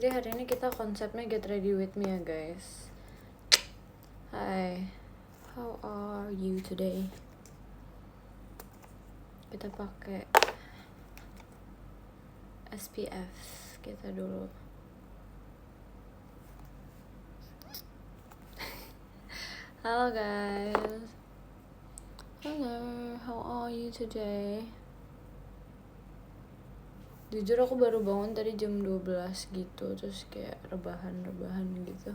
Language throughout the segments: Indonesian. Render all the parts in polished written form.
Jadi hari ini kita konsepnya get ready with me ya guys. Hi, how are you today? Kita pakai SPF kita dulu. Halo guys. Hello, how are you today? Jujur aku baru bangun tadi jam 12 gitu, terus kayak rebahan gitu.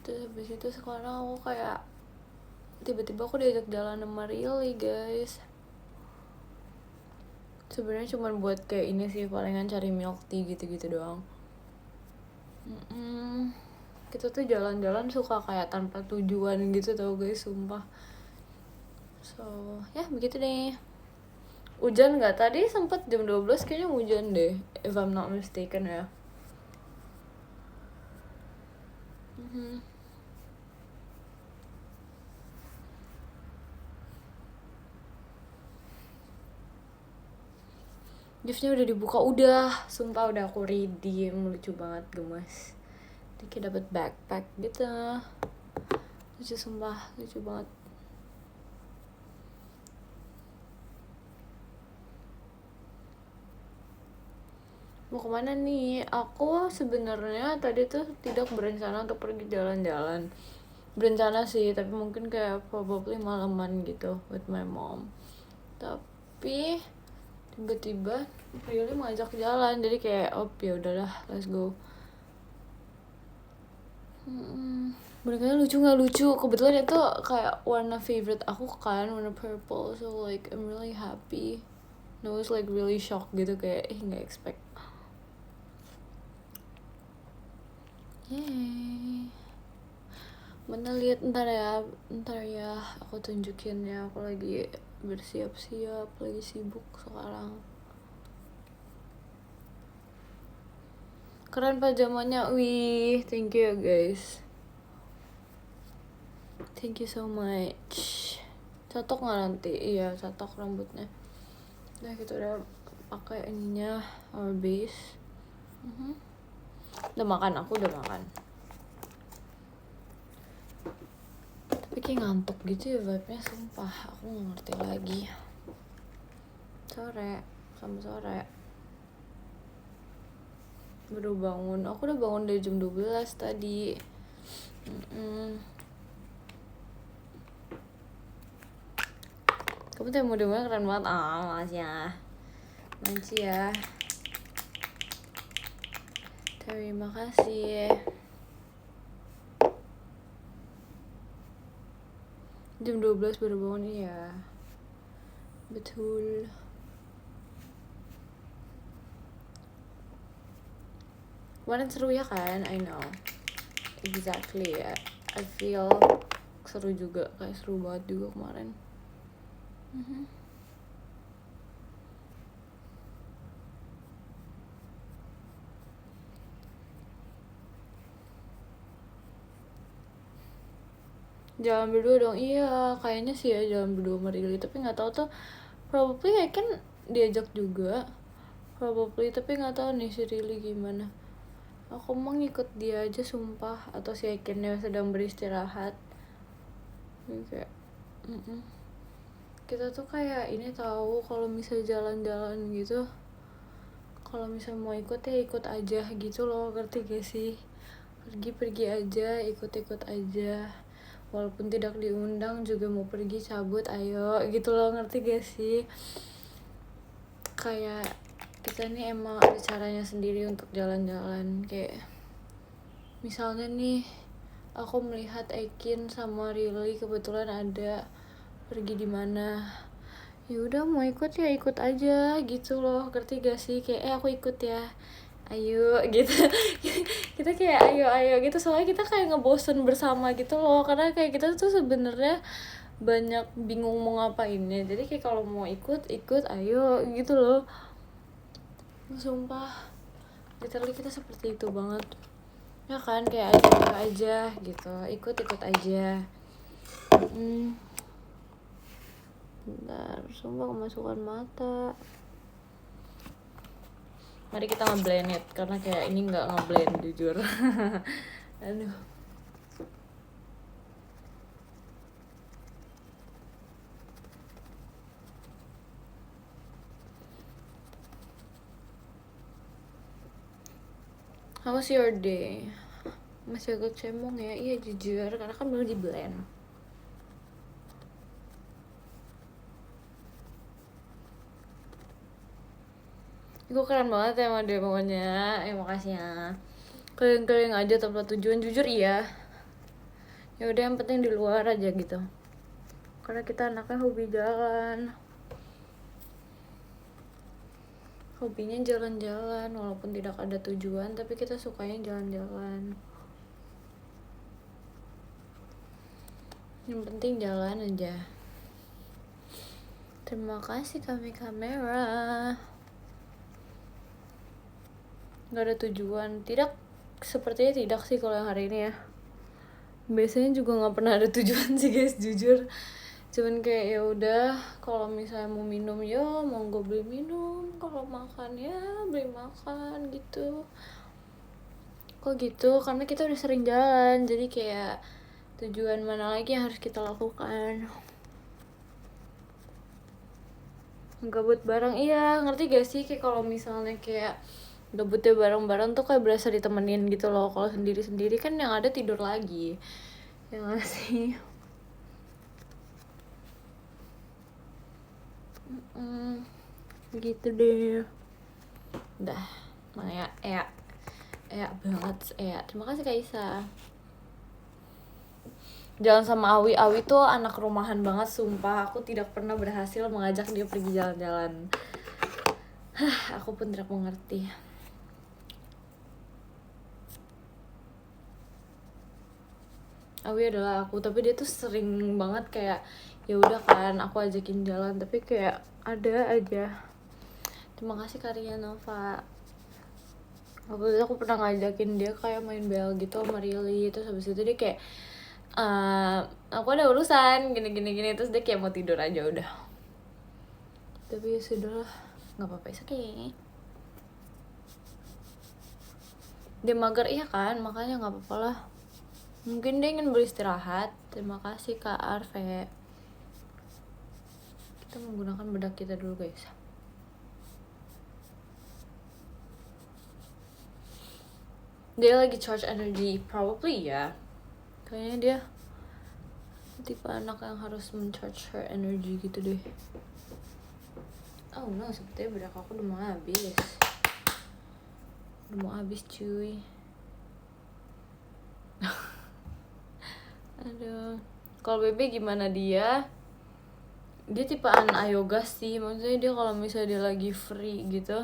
Terus habis itu sekarang aku kayak tiba-tiba aku diajak jalan sama Rilly guys. Sebenarnya cuma buat kayak ini sih, palingan cari milk tea gitu-gitu doang. Kita tuh jalan-jalan suka kayak tanpa tujuan gitu tau guys, sumpah. So ya begitu deh. Hujan nggak tadi? Sempet jam 12 kayaknya hujan deh, if I'm not mistaken ya. Giftnya udah dibuka, udah, sumpah udah aku redeem, lucu banget, gemes. Jadi kayak dapet backpack gitu, lucu sumpah, lucu banget. Mau kemana nih? Aku sebenarnya tadi tuh tidak berencana untuk pergi jalan-jalan. Berencana sih, tapi mungkin kayak probably malaman gitu with my mom. Tapi tiba-tiba Rilly mau ajak jalan, jadi kayak ya udahlah, let's go. Bonekanya lucu nggak lucu? Kebetulan itu kayak warna favorite aku kan, warna purple, so like I'm really happy. No, it's like really shocked gitu, kayak nggak expect. Yeay. Mana lihat ntar ya aku tunjukin ya, aku lagi bersiap-siap, lagi sibuk sekarang. Keren pajamanya, wih, thank you ya guys, thank you so much. Catok nggak nanti? Iya, catok rambutnya. Nah kita udah pakai ininya, our base. Udah makan, aku udah makan. Tapi kayak ngantuk gitu ya vibe-nya, sumpah aku nggak ngerti lagi. Sore, sampai sore. Baru bangun, aku udah bangun dari jam 12 tadi. Kamu tuh model-model keren banget. Makasih ya. Terima kasih. Jam 12 baru bangun, iya. Betul. Kemarin seru ya kan? I know. Exactly ya. I feel seru juga, kayak seru banget juga kemarin. Jalan berdua dong, iya kayaknya sih ya jalan berdua sama Rilly, tapi nggak tahu tuh, probably I can diajak juga, probably, tapi nggak tahu nih si Rilly gimana. Aku mau ngikut dia aja sumpah, atau si Aikennya sedang beristirahat. Kayak kita tuh kayak ini tahu, kalau misal jalan-jalan gitu, kalau misal mau ikut ya ikut aja gitu loh, ngerti gak sih? Pergi aja, ikut aja, walaupun tidak diundang juga mau pergi cabut ayo gitu loh, ngerti gak sih? Kayak kita nih emang ada caranya sendiri untuk jalan-jalan. Kayak misalnya nih aku melihat Ekin sama Rilly kebetulan ada pergi di mana, ya udah mau ikut ya ikut aja gitu loh, ngerti gak sih? Kayak aku ikut ya, ayo gitu. Kita kayak ayo gitu, soalnya kita kayak ngebosen bersama gitu loh, karena kayak kita tuh sebenarnya banyak bingung mau ngapainnya, jadi kayak kalau mau ikut ayo gitu loh, sumpah literally kita seperti itu banget ya kan, kayak aja gitu, ikut aja. Bentar, sumpah kemasukan mata. Mari kita ngeblend it, karena kayak ini nggak ngeblend jujur. Aduh. How was your day? Masih agak cemong ya? Iya jujur, karena kan belum di blend. Gue keren banget ya sama dia pokoknya. Makasih ya. Keliling-keliling aja tanpa tujuan, jujur iya. Ya udah, yang penting di luar aja gitu. Karena kita anaknya hobi jalan. Hobinya jalan-jalan walaupun tidak ada tujuan, tapi kita sukanya jalan-jalan. Yang penting jalan aja. Terima kasih kamera. Gak ada tujuan. Tidak, sepertinya tidak sih kalau yang hari ini ya. Biasanya juga nggak pernah ada tujuan sih guys, jujur. Cuman kayak ya udah, kalau misalnya mau minum ya monggo beli minum, kalau makan ya beli makan gitu. Kok gitu? Karena kita udah sering jalan, jadi kayak tujuan mana lagi yang harus kita lakukan. Gabut bareng, iya ngerti gak sih? Kayak kalau misalnya kayak gabutnya bareng-bareng tuh kayak berasa ditemenin gitu loh. Kalau sendiri-sendiri kan yang ada tidur lagi, ya gak sih? Gitu deh. Udah, Maya, banget, terima kasih Kak Isa. Jalan sama Awi tuh anak rumahan banget, sumpah. Aku tidak pernah berhasil mengajak dia pergi jalan-jalan. Aku pun tidak mengerti. Awi adalah aku, tapi dia tuh sering banget kayak ya udah kan aku ajakin jalan, tapi kayak ada aja. Terima kasih Karya Nova. Waktu itu aku pernah ngajakin dia kayak main bel gitu sama Rili, terus habis itu dia kayak aku ada urusan gini, terus dia kayak mau tidur aja udah. Tapi ya sudah lah, nggak apa-apa, it's okay. Dia mager iya kan, makanya nggak apa-apa lah. Mungkin dia ingin beristirahat. Terima kasih Kak Arve. Kita menggunakan bedak kita dulu guys. Dia lagi charge energy, probably ya. Kayaknya dia tipe anak yang harus men-charge her energy gitu deh. Oh no, sepertinya bedak aku udah mau habis. Udah mau habis cuy. Aduh. Kalau Bebe gimana dia? Dia tipaan ayoga sih, maksudnya dia kalau misalnya dia lagi free gitu,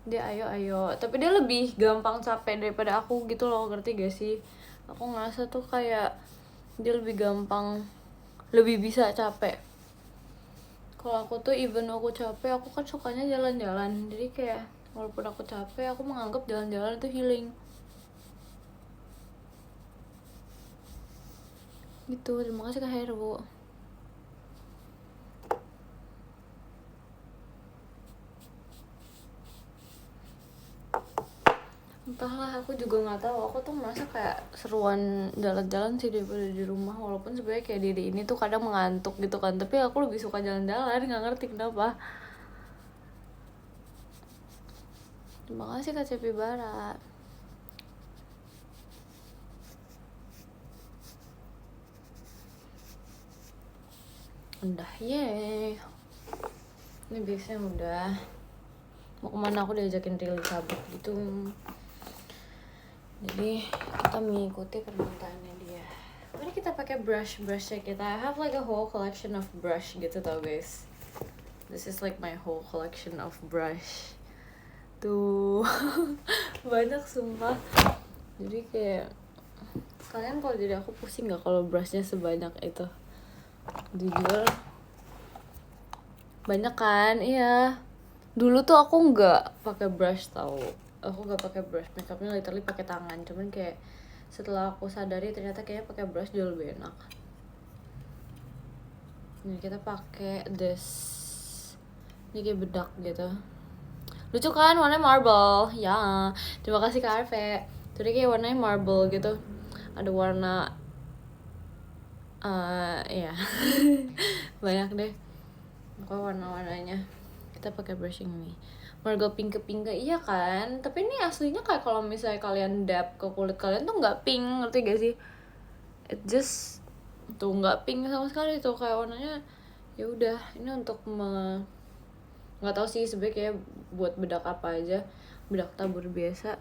dia ayo. Tapi dia lebih gampang capek daripada aku gitu loh, ngerti gak sih? Aku ngerasa tuh kayak dia lebih gampang, lebih bisa capek. Kalau aku tuh even aku capek, aku kan sukanya jalan-jalan. Jadi kayak walaupun aku capek, aku menganggap jalan-jalan itu healing. Gitu, terima kasih Kak Heru. Entahlah, aku juga nggak tahu. Aku tuh merasa kayak seruan jalan-jalan sih daripada di rumah. Walaupun sebenarnya kayak diri ini tuh kadang mengantuk gitu kan, tapi aku lebih suka jalan-jalan, nggak ngerti kenapa. Terima kasih Kak Cepi Barat. Udah, yeay. Ini biasanya udah. Mau kemana aku diajakin Rili cabut gitu. Jadi kita mengikuti permintaannya dia. Mari kita pakai brushnya kita. I have like a whole collection of brush gitu tau guys. This is like my whole collection of brush. Tuh banyak sumpah. Jadi kayak kalian kalau jadi aku pusing nggak kalau brushnya sebanyak itu? Jujur banyak kan, iya. Dulu tuh aku nggak pakai brush tau, aku nggak pakai brush, makeupnya literally pakai tangan. Cuman kayak setelah aku sadari ternyata kayaknya pakai brush jauh lebih enak. Ini kita pakai this, ini kayak bedak gitu. Lucu kan, warnanya marble. Ya, terima kasih Kak Arve. Jadi kayak warnanya marble gitu. Ada warna ya banyak deh. Pokoknya warna-warnanya. Kita pakai brushing nih. Marble pink ke pink, iya kan? Tapi ini aslinya kayak kalau misalnya kalian dab ke kulit kalian tuh nggak pink, ngerti gak sih? It just tuh nggak pink sama sekali tuh, kayak warnanya ya udah. Ini untuk nggak tahu sih sebenarnya, kayak buat bedak apa aja, bedak tabur biasa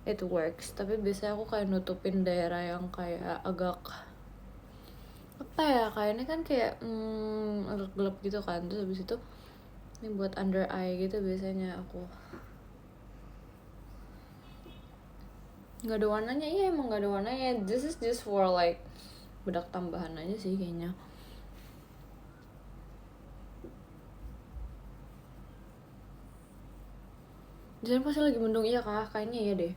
it works, tapi biasanya aku kayak nutupin daerah yang kayak agak apa ya, kayaknya kan kayak agak gelap gitu kan, terus habis itu ini buat under eye gitu biasanya aku. Nggak ada warnanya, iya emang nggak ada warnanya, this is just for like bedak tambahan aja sih kayaknya. Di sana pasti lagi mendung, iya kah? Kayaknya ya deh.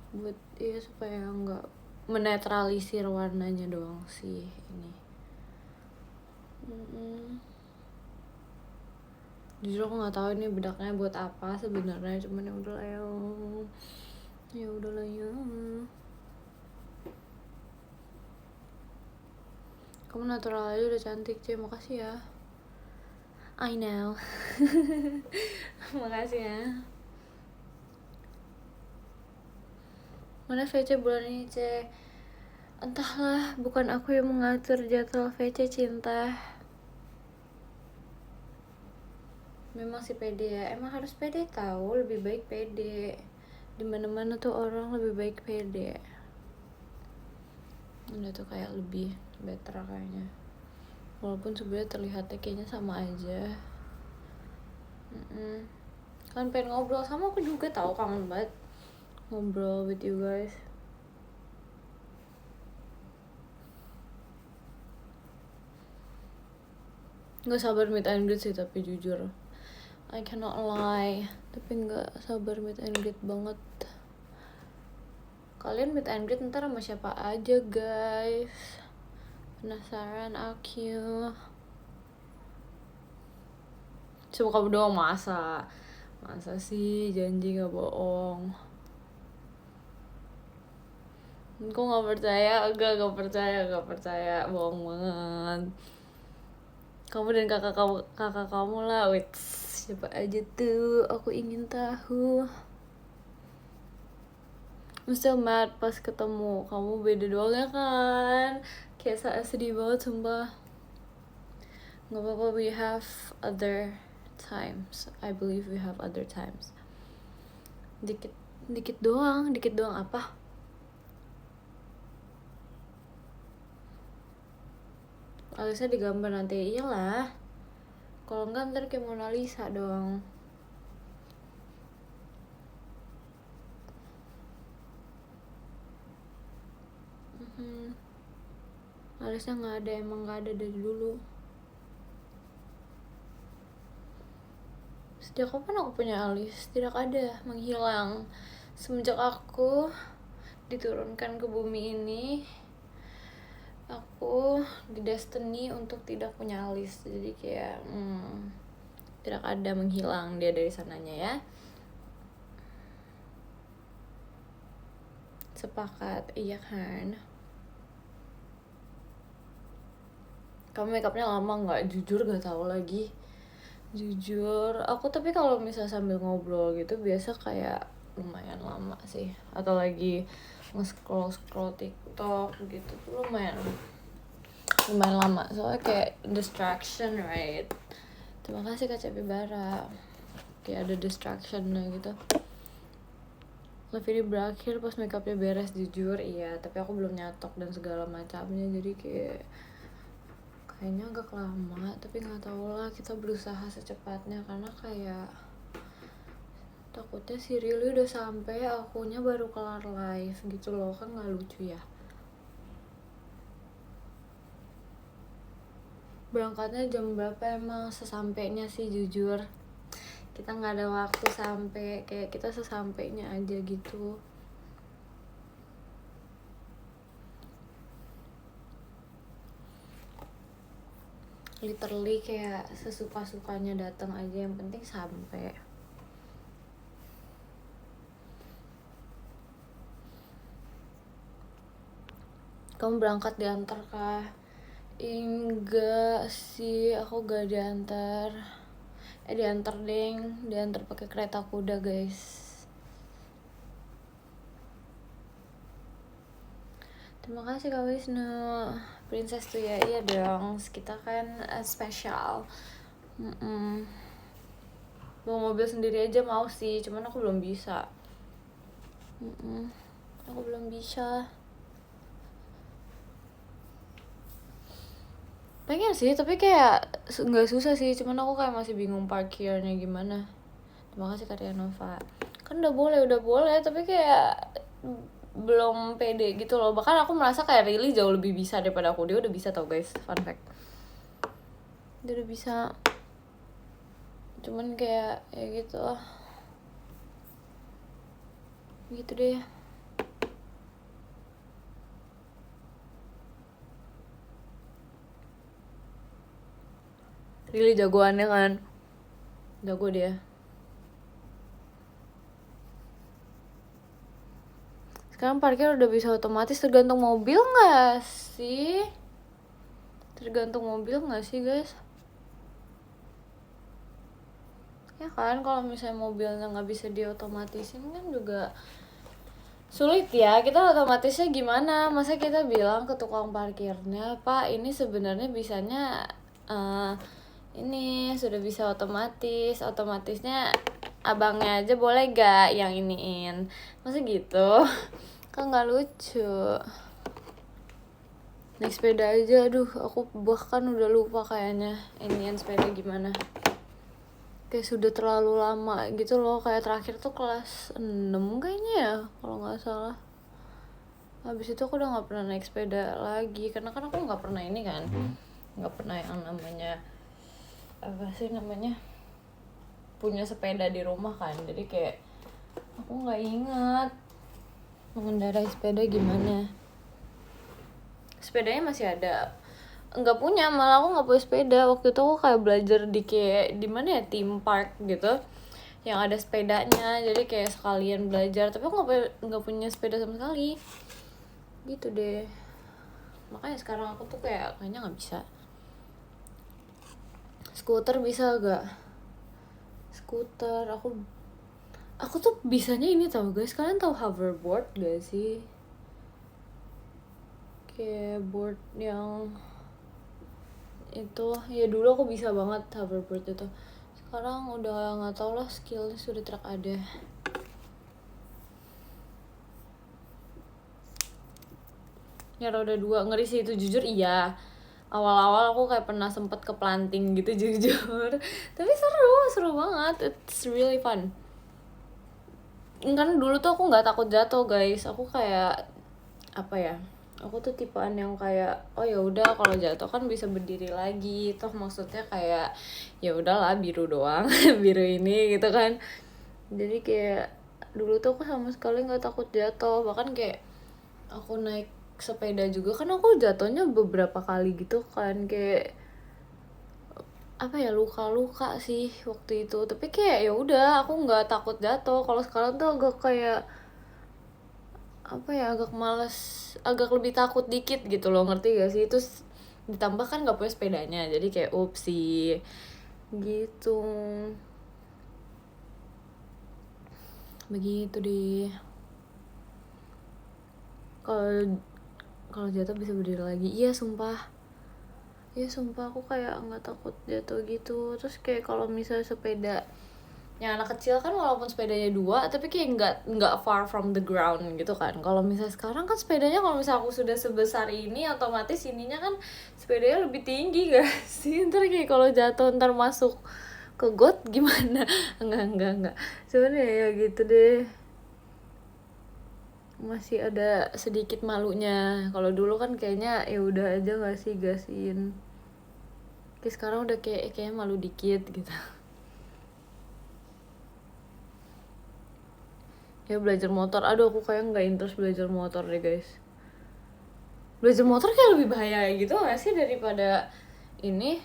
Buat iya supaya nggak menetralisir warnanya doang sih ini. Jujur aku nggak tahu ini bedaknya buat apa sebenarnya, cuman ya udahlah ya. Ya udahlah ya. Kamu natural aja udah cantik, Cie. Makasih ya. I know. Makasih ya. Mana VC bulan ini, C? Entahlah, bukan aku yang mengatur jadwal VC, cinta. Memang sih pede ya, emang harus pede tahu, lebih baik pede. Dimana-mana tuh orang lebih baik pede. Udah tuh kayak lebih better kayaknya. Walaupun sebenarnya terlihatnya kayaknya sama aja. Kan pengen ngobrol sama aku juga tahu, kangen banget ngobrol with you guys. Nggak sabar meet and greet sih, tapi jujur I cannot lie, tapi nggak sabar meet and greet banget. Kalian meet and greet ntar sama siapa aja guys? Penasaran aku. Coba kamu doang, masa sih, janji nggak bohong. Kok nggak percaya? Gak percaya, bohong banget. Kamu dan kakak kamu lah, wait, siapa aja tuh? Aku ingin tahu. I'm still mad pas ketemu kamu, beda doang ya kan? Kayak sedih banget sumpah. Gak apa-apa, we have other times. I believe we have other times. Dikit doang apa? Alisnya digambar nanti, iyalah. Kalau enggak ntar kayak Mona Lisa dong. Alisnya nggak ada, emang nggak ada dari dulu. Sejak kapan aku punya alis? Tidak ada, menghilang. Semenjak aku diturunkan ke bumi ini, aku didestiny untuk tidak punya alis. Jadi kayak tidak ada, menghilang dia dari sananya ya. Sepakat, iya kan? Kamu makeupnya lama nggak? Jujur gak tahu lagi. Jujur, aku tapi kalau misalnya sambil ngobrol gitu biasa kayak lumayan lama sih. Atau lagi nge-scroll TikTok gitu tuh lumayan lama. Soalnya kayak distraction, right? Terima kasih Kak Cepi Bara. Kayak ada distractionnya gitu. Live ini berakhir pas makeupnya beres, jujur iya. Tapi aku belum nyatok dan segala macamnya, jadi kayaknya agak lama, tapi nggak tahu lah, kita berusaha secepatnya karena kayak takutnya si Rili udah sampai, akunya baru kelar live gitu loh, kan nggak lucu ya. Berangkatnya jam berapa emang? Sesampainya sih jujur kita nggak ada waktu sampai, kayak kita sesampainya aja gitu. Literally kayak sesuka-sukanya datang aja, yang penting sampai. Kamu berangkat diantar kah? Enggak sih, aku gak diantar. Diantar deng, diantar pakai kereta kuda guys. Terima kasih Kak Wisnu. Princess tuh ya, iya dong. Kita kan spesial. Bawa mobil sendiri aja mau sih, cuman aku belum bisa. Aku belum bisa. Pengen sih, tapi kayak nggak susah sih. Cuman aku kayak masih bingung parkirnya gimana. Terima kasih Karya Nova. Kan udah boleh, tapi kayak belum pede gitu loh. Bahkan aku merasa kayak Rilly jauh lebih bisa daripada aku. Dia udah bisa tau guys, fun fact. Dia udah bisa. Cuman kayak ya gitu lah. Gitu deh. Rilly jagoannya kan. Jago dia. Sekarang parkir udah bisa otomatis, tergantung mobil gak sih? Tergantung mobil gak sih guys? Ya kan, kalau misalnya mobilnya gak bisa diotomatisin kan juga sulit ya. Kita otomatisnya gimana? Masa kita bilang ke tukang parkirnya, Pak ini sebenarnya bisanya ini sudah bisa otomatisnya abangnya aja boleh gak yang iniin? Masa gitu? Kan gak lucu. Naik sepeda aja, aduh aku bahkan udah lupa kayaknya inian sepeda gimana. Kayak sudah terlalu lama gitu loh, kayak terakhir tuh kelas 6 kayaknya ya kalau gak salah. Habis itu aku udah gak pernah naik sepeda lagi, karena kan aku gak pernah ini kan, gak pernah yang namanya apa sih namanya punya sepeda di rumah kan. Jadi kayak aku gak ingat mengendarai sepeda gimana. Sepedanya masih ada, nggak punya, malah aku nggak punya sepeda. Waktu itu aku kayak belajar di kayak di mana ya, theme park gitu yang ada sepedanya, jadi kayak sekalian belajar, tapi aku nggak punya sepeda sama sekali gitu deh. Makanya sekarang aku tuh kayaknya nggak bisa. Skuter bisa gak? Skuter aku tuh bisanya ini tau guys, kalian tahu hoverboard gak sih? Kayak board yang itu ya, dulu aku bisa banget hoverboard itu. Sekarang udah nggak tau lah, skillnya sudah tidak ada. Ya roda 2 ngeri sih itu, jujur iya. Awal-awal aku kayak pernah sempet ke planting gitu jujur. Tapi seru banget, it's really fun. Kan dulu tuh aku nggak takut jatuh guys, aku kayak apa ya, aku tuh tipaan yang kayak oh ya udah kalau jatuh kan bisa berdiri lagi, toh maksudnya kayak ya udahlah biru doang biru ini gitu kan. Jadi kayak dulu tuh aku sama sekali nggak takut jatuh. Bahkan kayak aku naik sepeda juga kan aku jatuhnya beberapa kali gitu kan, kayak apa ya, luka sih waktu itu. Tapi kayak ya udah aku nggak takut jatuh. Kalau sekarang tuh agak kayak apa ya, agak males, agak lebih takut dikit gitu loh, ngerti gak sih? Terus ditambah kan nggak punya sepedanya, jadi kayak upsi gitu. Begitu deh. Kalau jatuh bisa berdiri lagi. Iya sumpah aku kayak nggak takut jatuh gitu. Terus kayak kalau misalnya sepeda yang anak kecil kan walaupun sepedanya 2 tapi kayak nggak far from the ground gitu kan. Kalau misalnya sekarang kan sepedanya, kalau misalnya aku sudah sebesar ini, otomatis ininya kan sepedanya lebih tinggi gak sih? Ntar kayak kalau jatuh ntar masuk ke got gimana? enggak sebenarnya ya gitu deh, masih ada sedikit malunya. Kalau dulu kan kayaknya ya udah aja gak sih gasin. Kayak sekarang udah kayaknya malu dikit gitu. Ya belajar motor, aduh aku kayak nggak interest belajar motor deh guys. Belajar motor kayak lebih bahaya gitu gak sih daripada ini,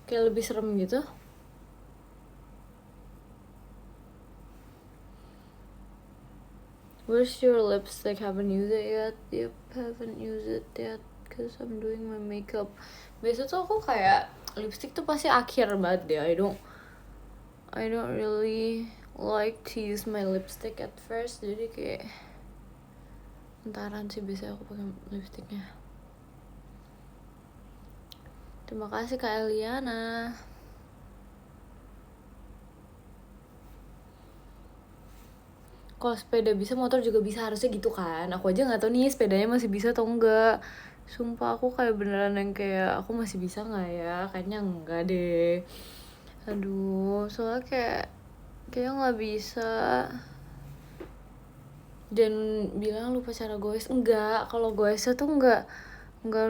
kayak lebih serem gitu. Where's your lipstick? Haven't used it yet? Yep, haven't used it yet cause I'm doing my makeup. Biasa tuh aku kayak lipstick tuh pasti akhir banget deh. I don't really like to use my lipstick at first, jadi kayak entaran sih biasanya aku pakai lipsticknya. Terima kasih Kak Eliana. Kalau sepeda bisa, motor juga bisa, harusnya gitu kan. Aku aja nggak tahu nih sepedanya masih bisa atau enggak. Sumpah aku kayak beneran yang kayak aku masih bisa nggak ya? Kayaknya enggak deh. Aduh, soalnya kayak nggak bisa. Dan bilang lupa cara goes, enggak. Kalau goesnya tuh enggak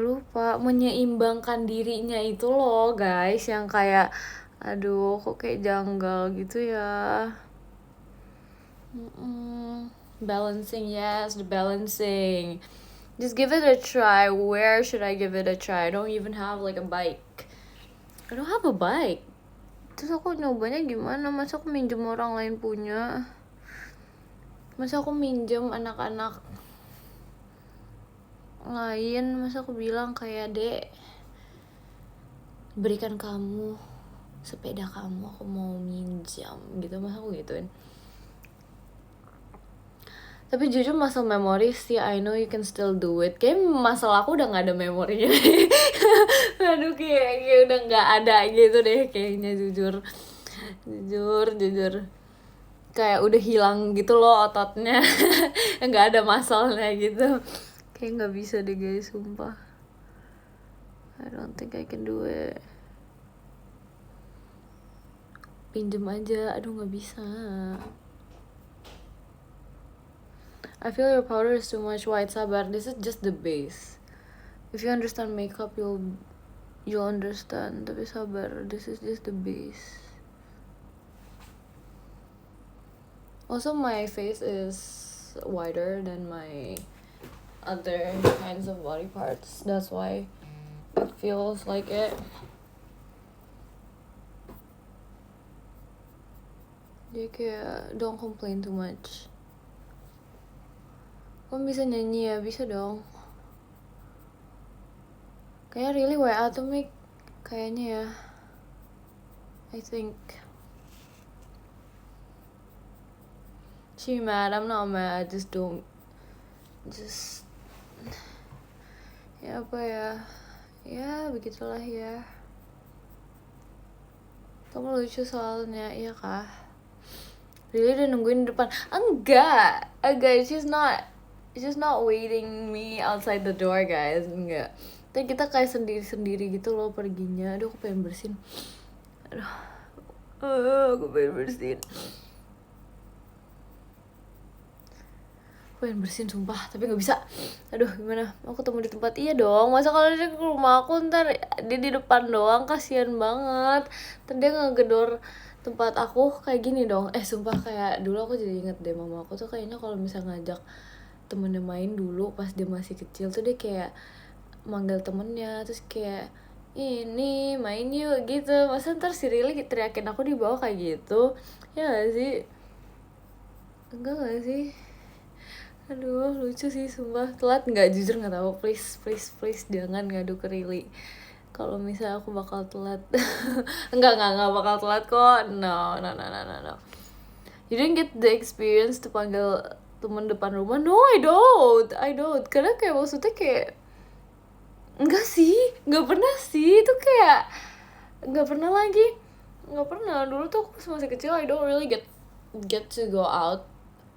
lupa, menyeimbangkan dirinya itu loh guys, yang kayak aduh kok kayak janggal gitu ya. Balancing, yes, the balancing. Just give it a try. Where should I give it a try? I don't even have like a bike. I don't have a bike. Terus aku nyobanya gimana? Masa aku minjem orang lain punya? Masa aku minjem anak-anak lain? Masa aku bilang kayak, Dek, berikan kamu sepeda kamu, aku mau minjam gitu. Masa aku gituin? Tapi jujur masalah memori sih, I know you can still do it. Kayak masalah aku udah gak ada memorinya. Aduh kayak udah gak ada gitu deh kayaknya, jujur. Kayak udah hilang gitu loh ototnya. Gak ada masalahnya gitu. Kayak gak bisa deh guys, sumpah. I don't think I can do it. Pinjem aja, aduh gak bisa. I feel your powder is too much white, sabar. This is just the base. If you understand makeup, you'll understand. Tapi sabar, this is just the base. Also, my face is wider than my other kinds of body parts. That's why it feels like it. Jadi kayak don't complain too much. Kamu bisa nyanyi ya? Bisa dong. Kayaknya really WA tuh Mik. Kayaknya ya. I think. She mad? I'm not mad. Ya apa ya? Ya begitulah ya. Kamu lucu soalnya, iya kah? Really udah nungguin di depan? Enggak, she's not waiting me outside the door guys, enggak. Tapi kita kayak sendiri gitu loh perginya. Aduh aku pengen bersin. Aku pengen bersin. Aku pengen bersin sumpah, tapi gak bisa. Aduh gimana, mau ketemu di tempat? Iya dong, masa kalau dia ke rumah aku ntar dia di depan doang, kasihan banget. Ntar dia ngegedor tempat aku kayak gini dong. Sumpah kayak dulu aku jadi inget deh, mama aku tuh kayaknya kalau misalnya ngajak temennya main dulu pas dia masih kecil tuh dia kayak manggil temennya, terus kayak ini main yuk gitu. Masa ntar si Rili teriakin aku di bawah kayak gitu? Ya gak sih? Enggak gak sih? Aduh lucu sih sumpah. Telat nggak? Jujur nggak tahu. Please jangan ngadu ke Rili kalau misalnya aku bakal telat. enggak bakal telat kok. No. You didn't get the experience to panggil temen depan rumah? No, I don't. Karena kayak maksudnya kayak enggak pernah sih. Itu kayak enggak pernah dulu tuh aku masih kecil. I don't really get to go out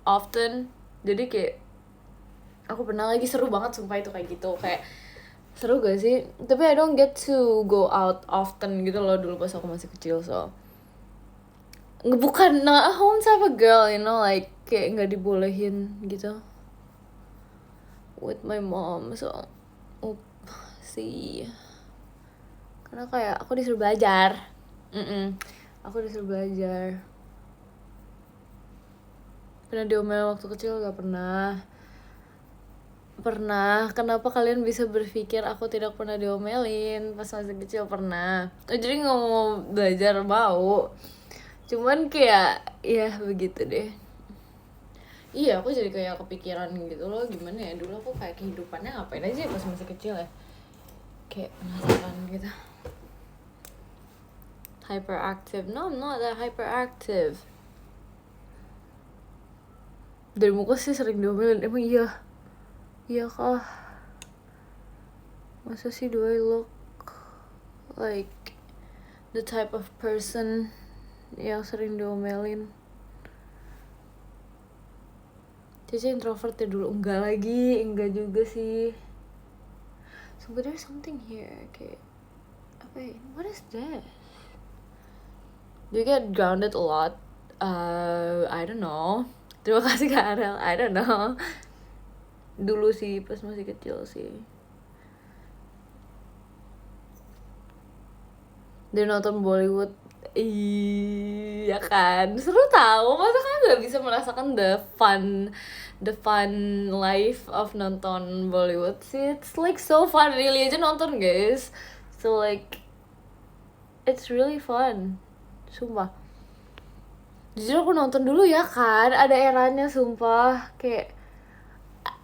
often. Jadi kayak aku pernah lagi, seru banget sumpah itu kayak gitu. Kayak seru gak sih? Tapi I don't get to go out often gitu loh dulu pas aku masih kecil. So bukan not a home type of girl, you know, like kayak nggak dibolehin gitu with my mom. So sih, karena kayak aku disuruh belajar. Aku disuruh belajar. Pernah diomel waktu kecil? Gak pernah. Kenapa kalian bisa berpikir aku tidak pernah diomelin pas masih kecil? Pernah. Jadi nggak mau belajar, mau, cuman kayak ya begitu deh. Iya, aku jadi kayak kepikiran gitu loh, gimana ya dulu aku kayak kehidupannya ngapain aja pas masih kecil ya, kayak penasaran gitu. Hyperactive? No, I'm not that hyperactive. Dari muka sih sering diomelin, emang iya? Iya kah? Masa sih do I look like the type of person yang sering diomelin? Cici introvert ya dulu, enggak juga sih. So but there's something here, kayak apa ya? What is that? Do you get grounded a lot? I don't know. Terima kasih Kak Arel. I don't know. Dulu sih pas masih kecil sih. Dia nonton Bollywood, iya kan, seru tahu. Masa kan nggak bisa merasakan the fun life of nonton Bollywood sih. It's like so fun, really aja nonton guys. So like it's really fun, sumpah. Jujur aku nonton dulu ya kan, ada eranya sumpah. Kayak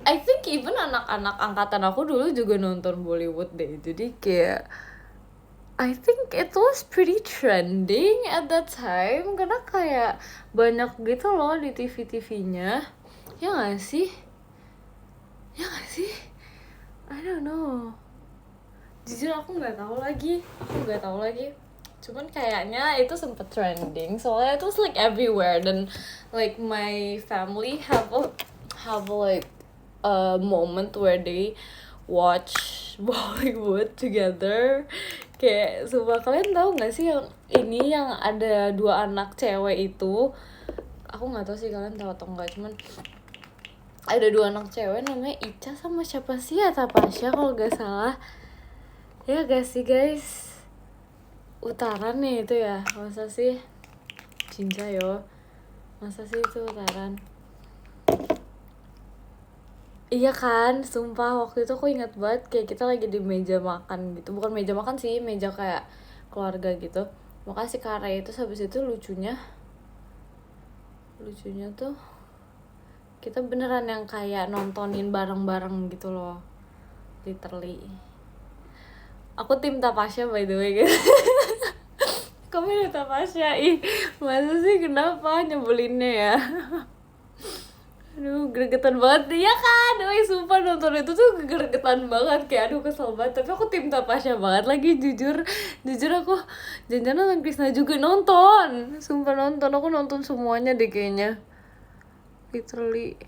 I think even anak-anak angkatan aku dulu juga nonton Bollywood deh. Jadi kayak I think it was pretty trending at that time karena kayak banyak gitu loh di TV-TV-nya. Ya nggak sih? Ya nggak sih? I don't know. Jujur aku nggak tahu lagi. Cuman kayaknya itu sempet trending soalnya itu was like everywhere dan like my family have like a moment where they watch Bollywood together. Kayak sumpah, kalian tahu nggak sih yang ini yang ada 2 anak cewek itu? Aku nggak tahu sih kalian tahu atau enggak, cuman ada 2 anak cewek namanya Ica sama siapa sih ya, Tapasya kalau nggak salah. Ya gak sih guys? Utaran nih itu ya, masa sih? Cinta yo, masa sih itu Utaran? Iya kan, sumpah waktu itu aku ingat banget kayak kita lagi di meja makan gitu. Bukan meja makan sih, meja kayak keluarga gitu. Makanya si Kara itu habis itu lucunya tuh kita beneran yang kayak nontonin bareng-bareng gitu loh. Literally. Aku tim Tapasya by the way guys. Kamu udah Tapasya, ih masa sih, kenapa nyebelinnya ya? Aduh, gregetan banget ya kan. Woi, sumpah nonton itu tuh gregetan banget. Kayak aduh kesel banget. Tapi aku tim Tapasya banget lagi, jujur aku jangan nonton Krisna juga nonton. Sumpah nonton, aku nonton semuanya deh kayaknya. Literally.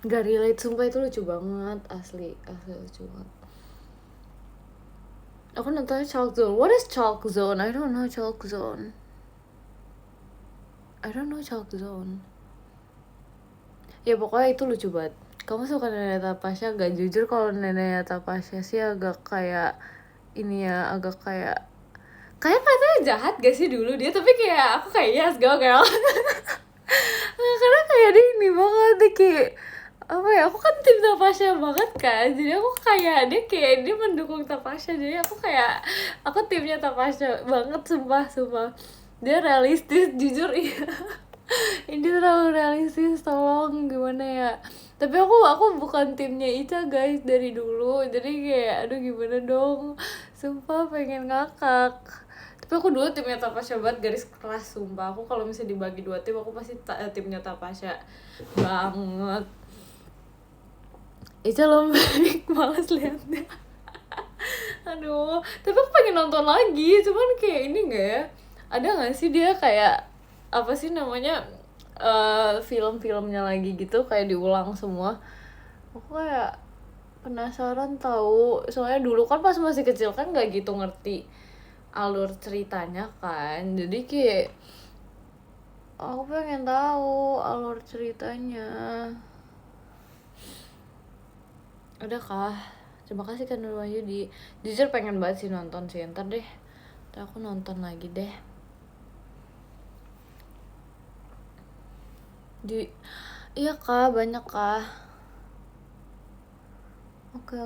Gak relate, sumpah itu lucu banget. Asli lucu banget. Aku nontonnya Chalk Zone. What is Chalk Zone? I don't know Chalk Zone. Ya pokoknya itu lucu banget. Kamu suka Nenek Tapasya gak? Jujur kalau Nenek Tapasya sih agak kayak ini ya, agak kayak katanya jahat gak sih dulu dia, tapi kayak aku kayak yes go girl. Karena kayak dia ini banget deh, kayak apa ya, aku kan tim Tapasya banget kan, jadi aku kayak dia mendukung Tapasya, jadi aku timnya Tapasya banget, sumpah dia realistis, jujur iya. Ini terlalu realistis, tolong gimana ya. Tapi aku bukan timnya Ica guys dari dulu, jadi kayak aduh gimana dong, sumpah pengen ngakak. Tapi aku dulu timnya Tapasya banget, garis keras sumpah. Aku kalau misalnya dibagi 2 tim aku pasti timnya Tapasya banget. Ica lembek, males liatnya. Aduh, tapi aku pengen nonton lagi, cuman kayak ini nggak ya, ada nggak sih dia kayak apa sih namanya, film-filmnya lagi gitu kayak diulang semua. Aku kayak penasaran tahu, soalnya dulu kan pas masih kecil kan nggak gitu ngerti alur ceritanya kan, jadi kayak aku pengen tahu alur ceritanya. Udah kah? Terima kasih kan Nur Wahyudi. Jujur pengen banget sih nonton sih, ntar aku nonton lagi deh. Iya kah, banyak kah? Oke.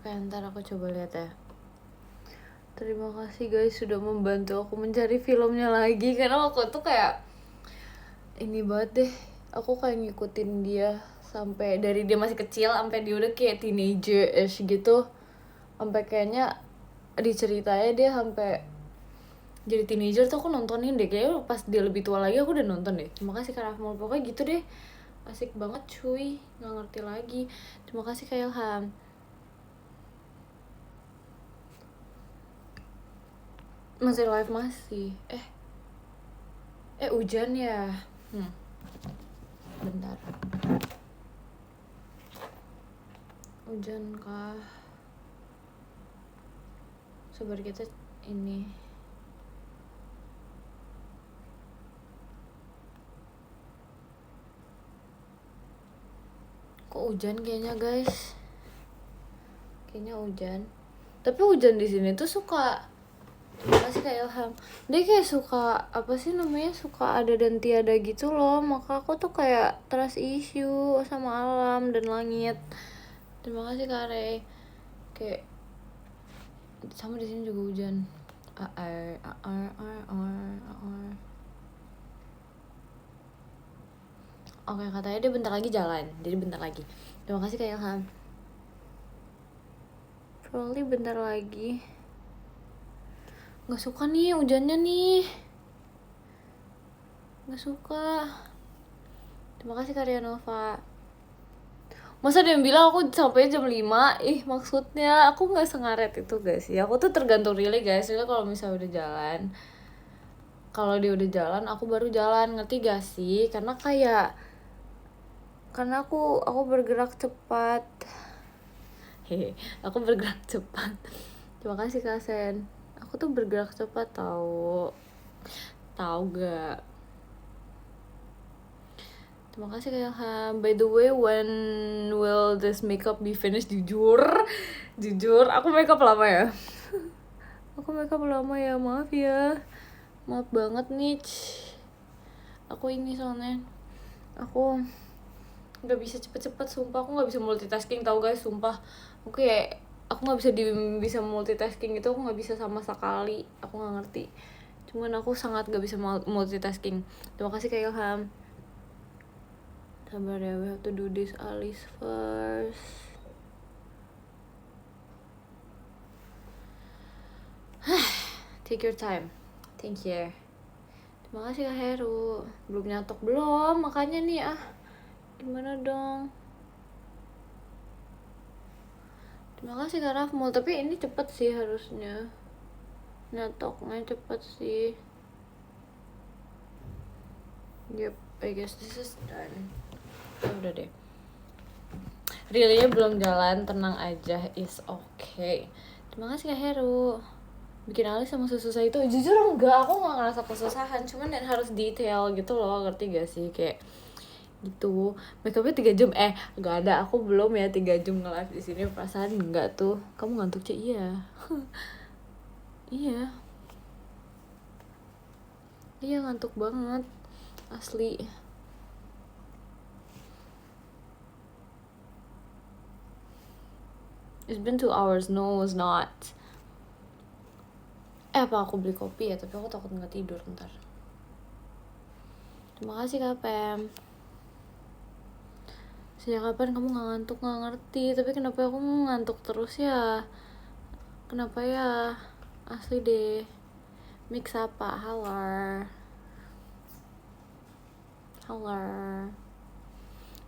Ntar aku coba lihat ya. Terima kasih guys sudah membantu aku mencari filmnya lagi, karena aku tuh kayak ini banget deh, aku kayak ngikutin dia sampai dari dia masih kecil sampai dia udah kayak teenager-ish gitu, sampai kayaknya diceritanya dia sampai jadi teenager tuh aku nontonin deh, kayaknya pas dia lebih tua lagi aku udah nonton deh. Terima kasih Kak Rafmul, pokoknya gitu deh, asik banget cuy, nggak ngerti lagi. Terima kasih Kak Ilham. Masih live masih hujan ya. Bentar, hujan kah? Sabar kita ini. Kok hujan kayaknya guys? Kayaknya hujan. Tapi hujan di sini tuh suka. Terima kasih Kak Ilham. Dia kayak suka apa sih namanya? Suka ada dan tiada gitu loh. Maka aku tuh kayak trust issue sama alam dan langit. Terima kasih Kak Rey. Kayak sama di sini juga hujan. Oke, katanya dia bentar lagi jalan. Jadi bentar lagi. Terima kasih Kak Ilham. Probably bentar lagi. Gak suka nih hujannya nih. Gak suka. Terima kasih Karya Nova. Masa dia bilang aku sampai jam 5? Maksudnya aku gak sengaret itu guys ya. Aku tuh tergantung really guys. Jadi kalau misalnya udah jalan, kalau dia udah jalan aku baru jalan, ngerti gak sih? Karena aku bergerak cepat. Aku bergerak cepat. Terima kasih Kak Sen. Aku tuh bergerak cepat tahu gak? Terima kasih Kak Ilham. By the way, when will this makeup be finished? Jujur, aku makeup lama ya. Maaf ya. Maaf banget nih. Aku ini soalnya aku nggak bisa cepet-cepet, sumpah aku nggak bisa multitasking tau guys, sumpah. Aku nggak bisa multitasking gitu, aku nggak bisa sama sekali, aku nggak ngerti. Cuman aku sangat nggak bisa multitasking. Terima kasih Kak Ilham. Sabar ya, we have to do this Alice first. Take your time. Thank you. Terima kasih Kak Heru. Belum nyatok belum, makanya nih gimana dong. Terima kasih Kak Rafmul, tapi ini cepet sih harusnya. Nyatoknya cepet sih. Yep, I guess this is done. Udah deh. Really belum jalan, tenang aja, is okay. Terima kasih Kak Heru. Bikin alis sama susah itu jujur enggak, aku nggak ngerasa kesusahan, cuman dan harus detail gitu loh, ngerti gak sih? Kayak gitu. Makeupnya 3 jam, nggak ada, aku belum ya 3 jam nge-live di sini, perasaan enggak tuh. Kamu ngantuk Cek? Iya. Iya ngantuk banget asli. It's been 2 hours. No, it's not. Apa aku beli kopi ya? Tapi aku takut nggak tidur ntar. Terima kasih Kak Pem. Sejak kapan kamu nggak ngantuk? Nggak ngerti. Tapi kenapa aku ngantuk terus ya? Kenapa ya? Asli deh. Mix apa? Halar.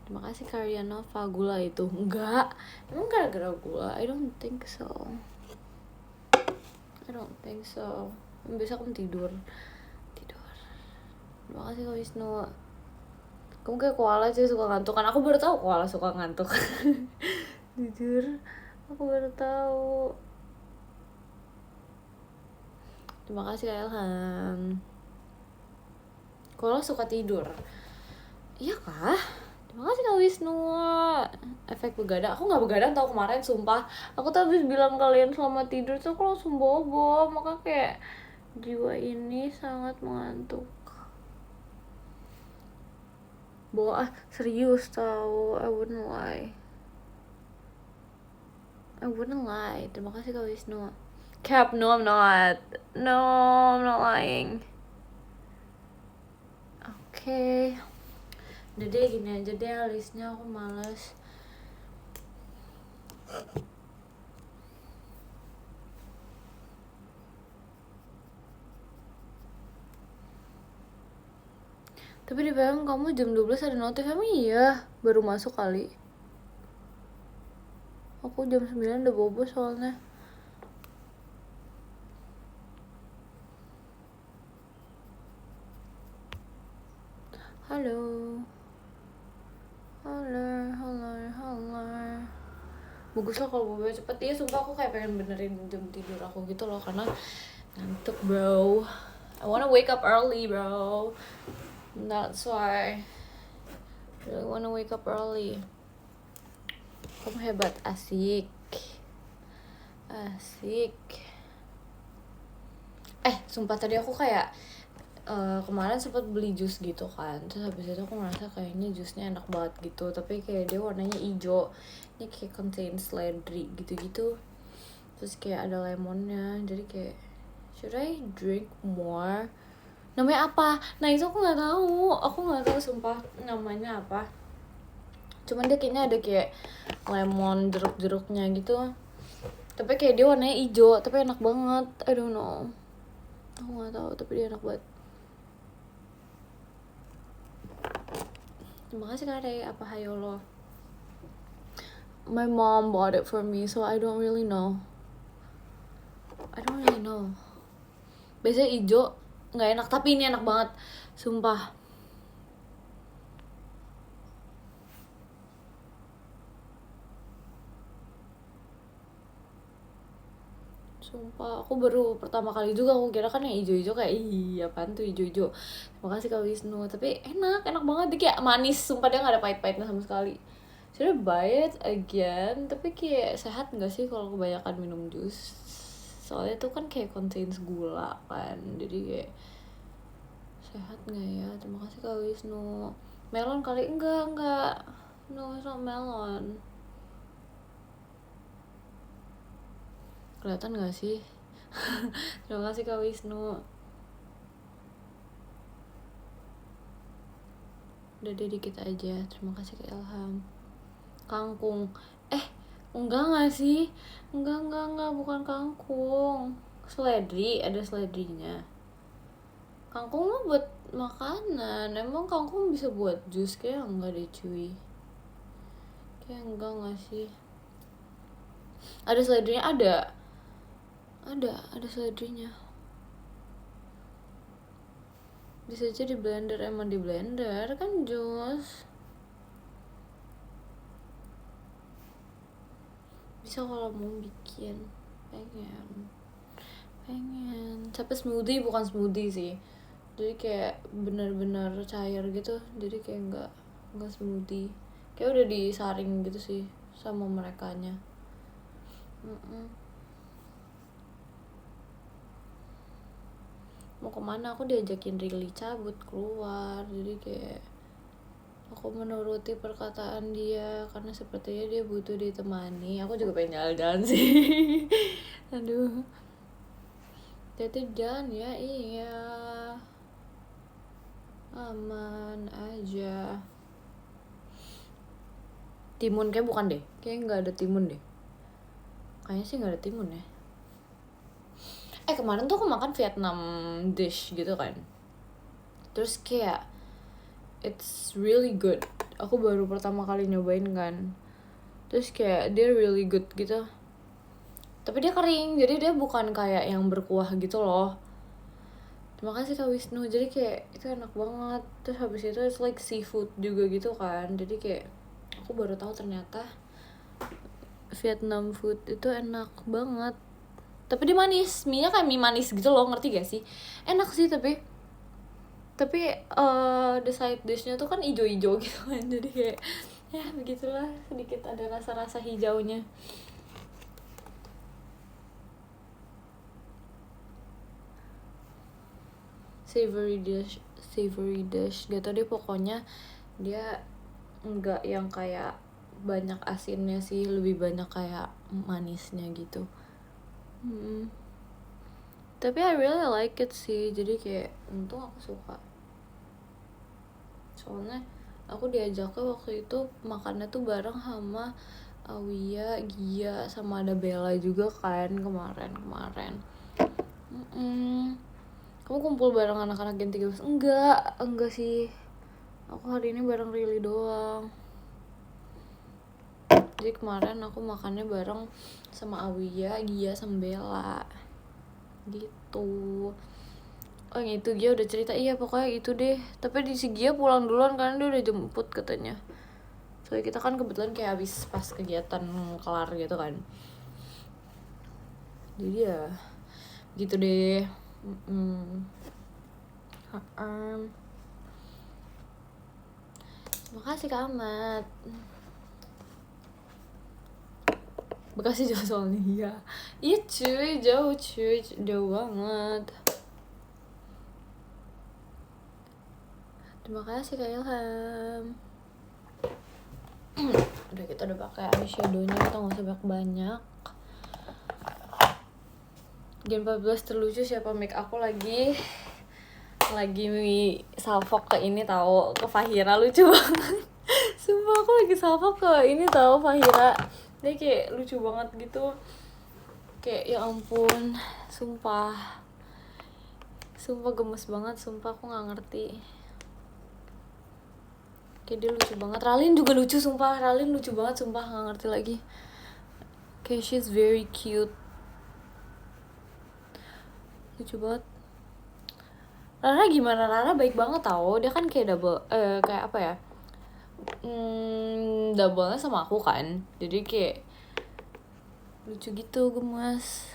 Terima kasih Karya Nova. Gula itu enggak. Emang gara-gara gula? I don't think so. Besok kamu tidur. Terima kasih Kak Wisnu. Kamu kayak koala sih, suka ngantuk kan? Aku baru tahu koala suka ngantuk. Jujur, aku baru tahu. Terima kasih Kak Ilham. Koala suka tidur. Iya kah? Terima kasih Kak Wisnu. Efek begadang. Aku gak begadang tau kemarin, sumpah. Aku tuh habis bilang kalian selamat tidur tuh aku langsung bobo. Maka kayak jiwa ini sangat mengantuk. Serius tau. I wouldn't lie. Terima kasih Kak Wisnu. Cap, no I'm not. No, I'm not lying. Oke. Udah deh, gini aja deh listnya, aku males. Tapi di PM kamu jam 12 ada notif, emang iya? Baru masuk kali. Aku jam 9 udah bobo soalnya. Halo. Bagus lah kalau bobo cepet ya, sumpah aku kayak pengen benerin jam tidur aku gitu loh, karena ngantuk bro. I wanna wake up early bro. That's why I really wanna wake up early. Kamu hebat, asik. Sumpah tadi aku kayak kemarin sempat beli jus gitu kan, terus habis itu aku ngerasa kayaknya jusnya enak banget gitu, tapi kayak dia warnanya hijau, ini kayak contain seledri gitu-gitu, terus kayak ada lemonnya, jadi kayak should I drink more? Namanya apa? Nah itu aku nggak tahu sumpah namanya apa, cuman dia kayaknya ada kayak lemon jeruk-jeruknya gitu, tapi kayak dia warnanya hijau tapi enak banget. I don't know, aku nggak tahu, tapi dia enak banget. Terima kasih Kare, apa hayolo? My mom bought it for me, so I don't really know. Biasanya hijau nggak enak, tapi ini enak banget, sumpah. Sumpah, aku baru pertama kali juga, aku kira kan yang hijau-hijau kayak apaan tuh hijau-hijau. Terima kasih Kak Wisnu, tapi enak banget, dia kayak manis, sumpah dia nggak ada pahit-pahitnya sama sekali. Should I buy it again? Tapi kayak sehat nggak sih kalau kebanyakan minum jus? Soalnya tuh kan kayak contains gula kan, jadi kayak sehat nggak ya? Terima kasih Kak Wisnu. Melon kali? Enggak. No, it's not melon. Kelihatan nggak sih? Terima kasih Kak Wisnu. Udah deh dikit aja. Terima kasih Kak Ilham. Kangkung. Enggak nggak sih? Enggak, bukan kangkung. Seledri, ada seledrinya. Kangkung mah buat makanan. Emang kangkung bisa buat jus? Kayak enggak deh cuy. Kayak enggak nggak sih? Ada seledrinya, ada seledrinya. Bisa aja di blender, emang di blender kan jus. Bisa kalau mau bikin, pengen tapi smoothie bukan smoothie sih, jadi kayak benar-benar cair gitu, jadi kayak nggak smoothie, kayak udah disaring gitu sih sama merekanya. Mau kemana? Aku diajakin Rili cabut keluar, jadi kayak aku menuruti perkataan dia karena sepertinya dia butuh ditemani. Aku juga pengen jalan-jalan sih. Aduh, jadi jalan ya, iya aman aja. Timun kayak bukan deh, kayak nggak ada timun deh, kayaknya sih nggak ada timun ya. Kemarin tuh aku makan Vietnam dish gitu kan, terus kayak it's really good, aku baru pertama kali nyobain kan, terus kayak dia really good gitu, tapi dia kering, jadi dia bukan kayak yang berkuah gitu loh. Terima kasih Kak Wisnu, jadi kayak itu enak banget. Terus habis itu it's like seafood juga gitu kan, jadi kayak aku baru tahu ternyata Vietnam food itu enak banget. Tapi dia manis, mie-nya kayak mie manis gitu loh, ngerti gak sih? Enak sih tapi the side dish-nya tuh kan ijo-ijo gitu kan, jadi kayak ya begitulah, sedikit ada rasa-rasa hijaunya. Savory dish gak tau deh, pokoknya dia enggak yang kayak banyak asinnya sih, lebih banyak kayak manisnya gitu. Tapi I really like it sih, jadi kayak untung aku suka. Soalnya aku diajaknya waktu itu makannya tuh bareng sama Awia, Gia, sama ada Bella juga kan kemarin. Kamu kumpul bareng anak-anak Gen 13? Enggak sih. Aku hari ini bareng Rili doang. Jadi kemarin aku makannya bareng sama Awia, Gia, sama Bella gitu. Oh yang itu Gia udah cerita, iya pokoknya itu deh. Tapi di si Gia pulang duluan karena dia udah jemput katanya. Soalnya kita kan kebetulan kayak habis pas kegiatan kelar gitu kan. Jadi ya gitu deh. Makasih Kak Ahmad. Bekasi jauh soalnya ya. Iya cuy, jauh banget. Terima kasih Kak Ilham. Udah kita udah pakai eyeshadownya, kita nggak usah banyak. Gen 14 terlucu siapa? Make aku lagi salfok ke ini tahu, ke Fahira, lucu banget. Sumpah aku lagi salfok ke ini tahu Fahira. Dia kayak lucu banget gitu. Kayak ya ampun, sumpah gemes banget, sumpah aku nggak ngerti. Kayak dia lucu banget. Ralin juga lucu, sumpah Ralin lucu banget, sumpah nggak ngerti lagi. Kayak she's very cute, lucu banget. Rara gimana? Rara baik banget tau. Dia kan kayak kayak apa ya? Double-nya sama aku kan. Jadi kayak lucu gitu, gemes.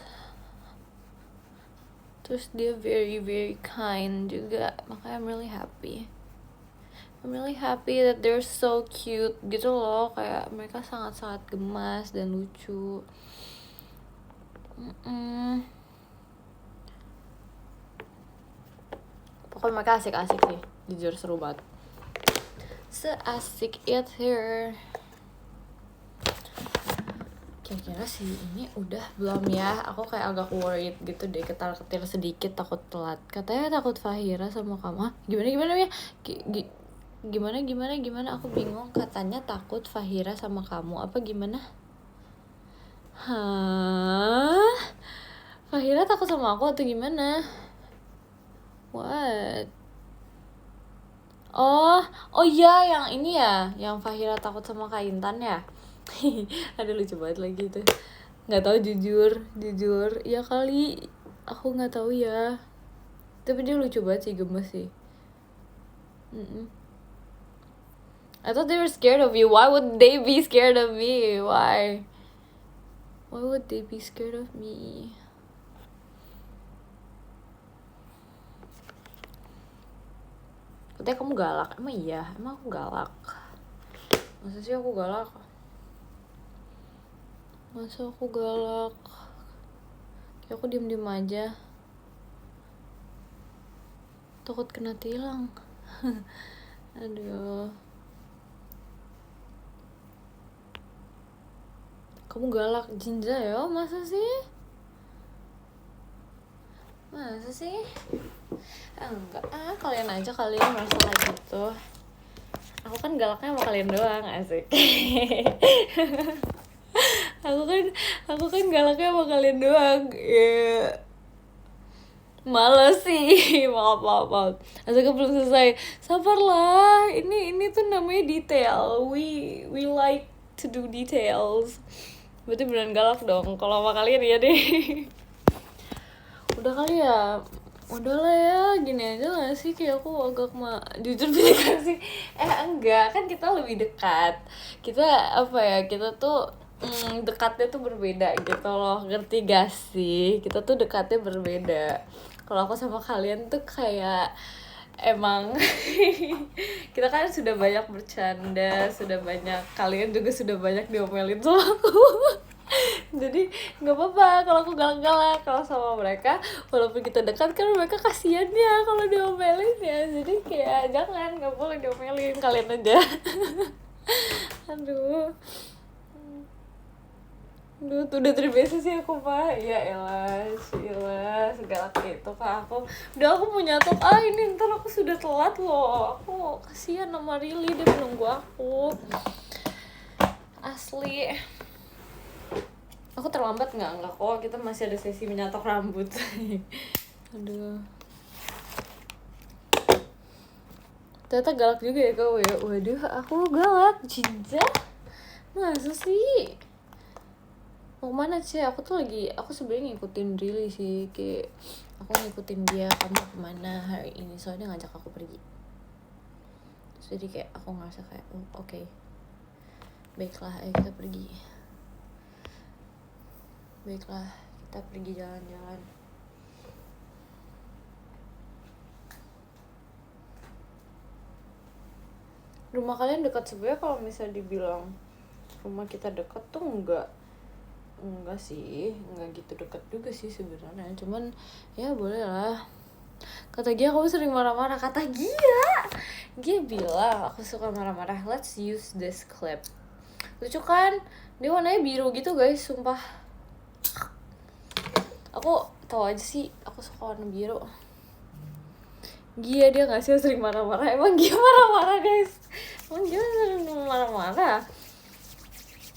Terus dia very very kind juga. Makanya I'm really happy. I'm really happy that they're so cute gitu loh. Kayak mereka sangat-sangat gemas dan lucu. Pokoknya mereka asik-asik sih. Jujur seru banget. Seasik it here. Kira-kira sih ini udah belum ya? Aku kayak agak worried gitu deh, ketar-ketir sedikit, takut telat. Katanya takut Fahira sama kamu. Gimana ya? Gimana? Aku bingung. Katanya takut Fahira sama kamu. Apa gimana? Hah? Fahira takut sama aku atau gimana? What? Oh iya, yang ini ya, yang Fahira takut sama Kak Intan ya. Aduh lucu banget lagi itu. Nggak tahu jujur, ya kali aku nggak tahu ya. Tapi dia lucu banget sih, gemes sih. I thought they were scared of you. Why would they be scared of me? Why would they be scared of me? Katanya kamu galak. Emang iya? Emang aku galak? Masa sih aku galak? Kayak aku diem aja. Takut kena tilang. Aduh. Kamu galak Jinja ya? Masa sih? Enggak, kalian aja merasa kayak gitu. Aku kan galaknya sama kalian doang, asik. aku kan galaknya sama kalian doang. Yeah. Males sih. Maaf. Asal belum selesai. Sabarlah. Ini tuh namanya detail. We like to do details. Berarti beneran galak dong. Kalau sama kalian ya deh. Udah kali ya. Udahlah ya, gini aja gak sih? Kayak aku agak jujur bilang sih. Enggak, kan kita lebih dekat. Kita tuh dekatnya tuh berbeda gitu loh. Ngerti gak sih? Kita tuh dekatnya berbeda. Kalau aku sama kalian tuh kayak emang kita kan sudah banyak bercanda, kalian juga sudah banyak diomelin sama aku. Jadi nggak apa-apa kalau aku galak-galak. Kalau sama mereka walaupun kita dekat kan mereka kasihan ya kalau diomelin ya. Jadi kayak jangan, nggak boleh diomelin, kalian aja. Aduh Duh, udah terbiasa sih aku mah. Ya elah, Sheila, segala itu kak aku. Udah aku mau nyatok, ini ntar aku sudah telat loh. Aku kasihan sama Rili, dia menunggu aku. Asli. Aku terlambat nggak? Enggak kok, kita masih ada sesi menyatok rambut. Aduh. Ternyata galak juga ya kau ya. Waduh, aku galak. Cinta? Masa sih? Mau mana sih? Aku sebenarnya ngikutin Rili sih, kayak aku ngikutin dia, kamu kemana hari ini, soalnya ngajak aku pergi. Terus jadi kayak aku ngerasa kayak oke. Baiklah, ayo kita pergi. Baiklah, kita pergi jalan-jalan. Rumah kalian dekat sebenarnya, kalau misalnya dibilang rumah kita dekat tuh enggak sih, enggak gitu dekat juga sih sebenarnya, cuman ya boleh lah. Kata Gia kamu sering marah-marah. Kata Gia bilang aku suka marah-marah. Let's use this clip. Lucu kan, dia warnanya biru gitu guys, sumpah. Aku tahu aja sih aku suka warna biru. Gia dia nggak sih sering marah-marah. Emang Gia marah-marah guys, emang Gia sering marah-marah.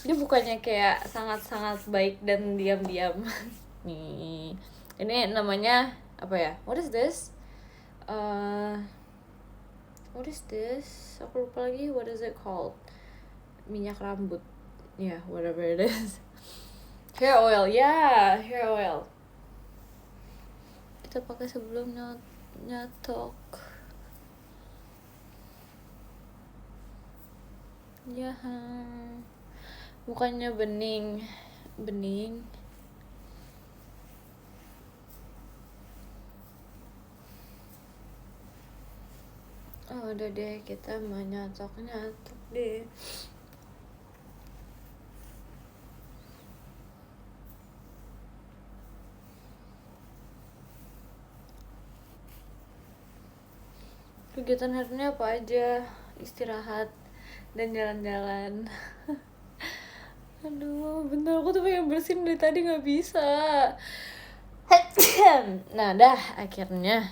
Dia bukannya kayak sangat-sangat baik dan diam-diam. Nih, ini namanya apa ya? What is this? Aku lupa lagi. What is it called? Minyak rambut. Yeah, whatever it is. Hair oil, yeah, hair oil. Kita pakai sebelum nyatok. Ya, bukannya bening. Oh, udah deh, kita mau nyatok deh. Kegiatan hari ini apa aja? Istirahat dan jalan-jalan. Aduh, bentar, aku tuh pengen bersihin dari tadi nggak bisa. Nah, dah akhirnya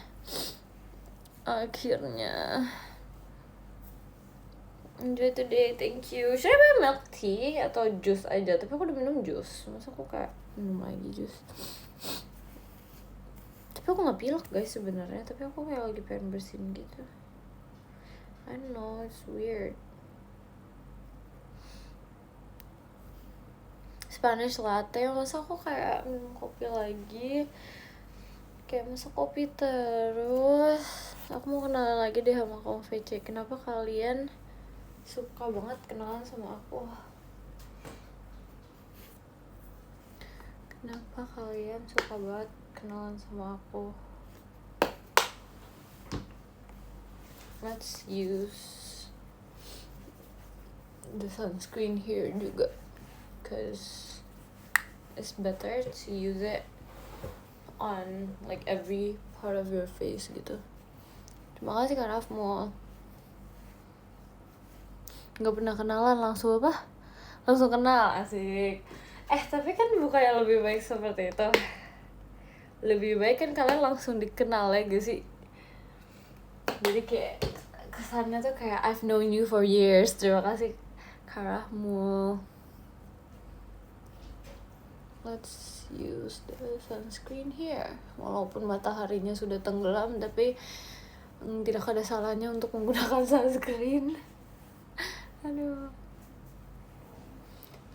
enjoy today, thank you. Should I buy milk tea atau jus aja? Tapi aku udah minum jus, masa aku kayak minum lagi jus? Tapi aku nggak pilek guys sebenarnya, tapi aku kayak lagi pengen bersihin gitu. I don't know, it's weird. Spanish latte, masa aku kayak minum kopi lagi, kayak masa kopi terus. Aku mau kenalan lagi deh sama kamu VC. Kenapa kalian suka banget kenalan sama aku? Kenapa kalian suka banget kenalan sama aku? Let's use the sunscreen here juga, cause it's better to use it on like every part of your face gitu. Terima kasih Kak Rafmo. Gak pernah kenalan langsung apa? Langsung kenal, asik. Tapi kan bukannya lebih baik seperti itu. Lebih baik kan kalian langsung dikenal ya gak sih? Jadi kayak kesannya tuh kayak I've known you for years. Terima kasih Kak Rafmo. Let's use the sunscreen here. Walaupun mataharinya sudah tenggelam, tapi tidak ada salahnya untuk menggunakan sunscreen. Aduh.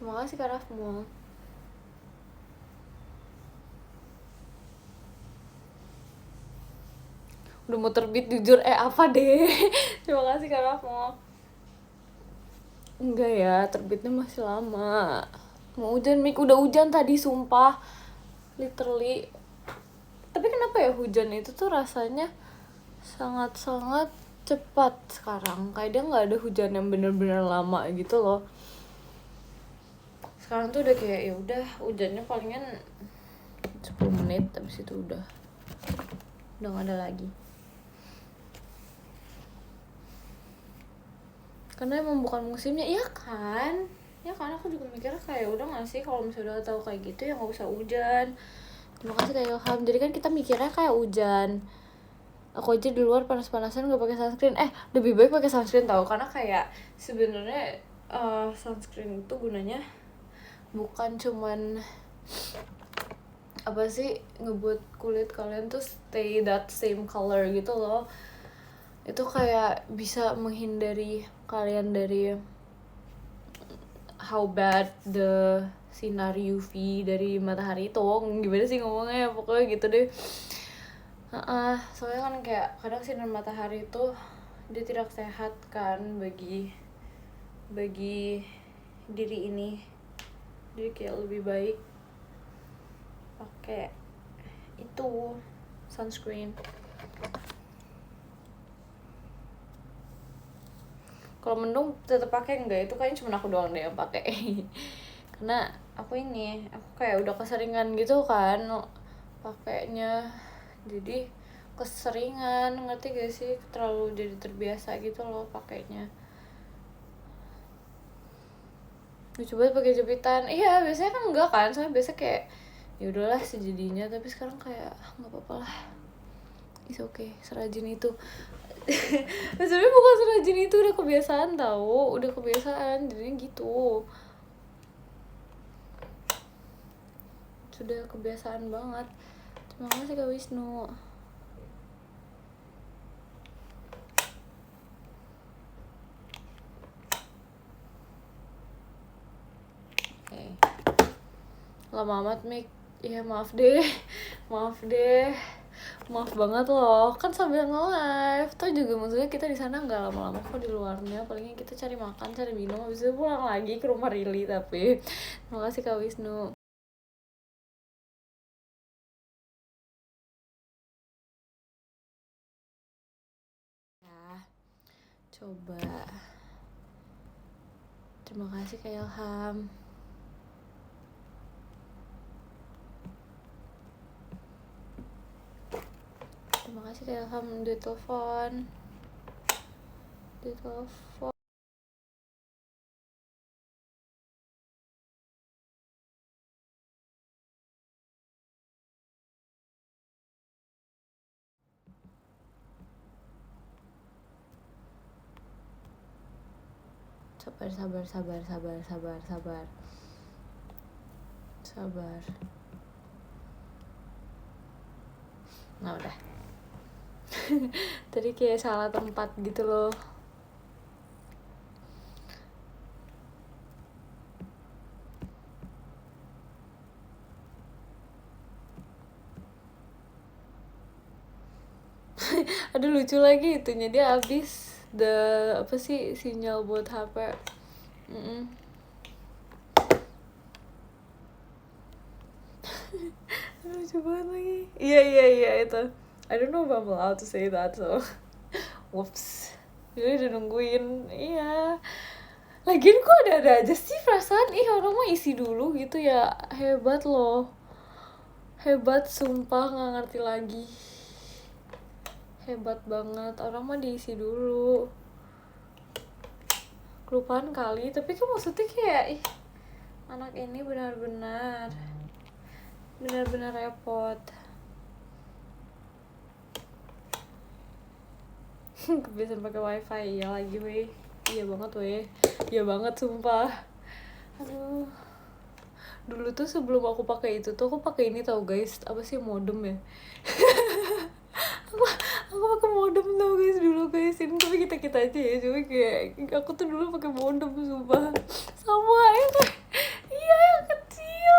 Terima kasih Kak Rafmo. Udah mau terbit jujur, apa deh. Terima kasih Kak Rafmo. Enggak ya, terbitnya masih lama. Mau hujan, Mik, udah hujan tadi sumpah. Literally. Tapi kenapa ya hujan itu tuh rasanya sangat-sangat cepat sekarang. Kayak dia gak ada hujan yang bener-bener lama gitu loh. Sekarang tuh udah kayak ya udah hujannya palingan 10 menit, habis itu udah gak ada lagi. Karena emang bukan musimnya, iya kan? Ya kan aku juga mikirnya kayak udah gak sih kalau misalnya udah tahu kayak gitu ya nggak usah hujan. Terima kasih Kak Ilham. Jadi kan kita mikirnya kayak hujan. Aku aja di luar panas-panasan nggak pakai sunscreen. Lebih baik pakai sunscreen tau, karena kayak sebenarnya sunscreen itu gunanya bukan cuman apa sih ngebuat kulit kalian tuh stay that same color gitu loh. Itu kayak bisa menghindari kalian dari how bad the sinar UV dari matahari itu. Gimana sih ngomongnya, pokoknya gitu deh. Soalnya kan kayak kadang sinar matahari itu dia tidak sehat kan bagi diri ini. Jadi kayak lebih baik pakai itu sunscreen. Kalau mendung tetap pakai enggak? Itu kayaknya cuma aku doang deh yang pakai. Karena aku kayak udah keseringan gitu kan pakainya. Jadi keseringan, ngerti gak sih? Terlalu jadi terbiasa gitu loh pakainya. Coba pakai jepitan. Iya, biasanya kan enggak kan? Soalnya biasa kayak ya udahlah sejadinya, tapi sekarang kayak nggak apa-apa lah. It's okay, serajin itu. Sebenarnya bukan serajin itu, udah kebiasaan tau, udah kebiasaan jadinya gitu, sudah kebiasaan banget. Terima kasih Kak Wisnu. Okay. Lama amat Mik. Ya maaf deh maaf banget loh, kan sambil nge-live toh juga maksudnya kita di sana nggak lama-lama kok di luarnya, palingnya kita cari makan cari minum habis itu pulang lagi ke rumah Rili. Tapi terima kasih Kak Wisnu. Ya coba, terima kasih Kak Ilham. Terima kasih Kak Ilham di telepon. Sabar. Nah udah. Tadi kayak salah tempat gitu loh. Aduh lucu lagi itunya, dia habis apa sih sinyal buat HP. Lucu banget lagi. Iya itu. I don't know if I'm allowed to say that, so whoops. Jadi udah nungguin. Iya. Lagian kok ada aja sih perasaan orang mah isi dulu gitu ya. Hebat loh. Hebat sumpah, nggak ngerti lagi. Hebat banget, orang mah diisi dulu. Kelupaan kali, tapi kan maksudnya kayak anak ini benar-benar repot. Kebiasaan pakai wifi. Iya lagi weh, iya banget sumpah. Aduh, dulu tuh sebelum aku pakai itu tuh aku pakai ini tau guys, apa sih, modem ya. aku pakai modem tau guys dulu guys, ini tapi kita aja ya, cuma kayak aku tuh dulu pakai modem sumpah, sama iya yang kecil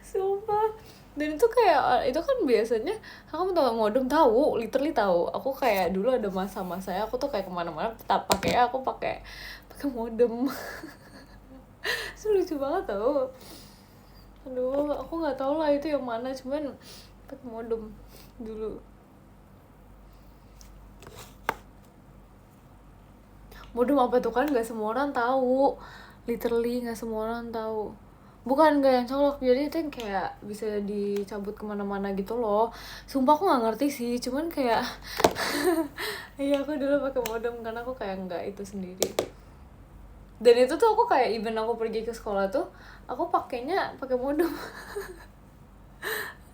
sumpah. Dan itu kayak itu kan biasanya aku tahu modem, tahu literally tahu, aku kayak dulu ada masa-masanya aku tuh kayak kemana-mana tetap pakai modem. Itu lucu banget tau. Aduh aku nggak tahu lah itu yang mana, cuman pakai modem dulu. Modem apa tuh kan nggak semua orang tahu, literally nggak semua orang tahu. Bukan nggak yang colok, jadi itu yang kayak bisa dicabut kemana-mana gitu loh. Sumpah aku nggak ngerti sih, cuman kayak iya aku dulu pakai modem karena aku kayak nggak itu sendiri. Dan itu tuh aku kayak even aku pergi ke sekolah tuh aku pakainya pakai modem.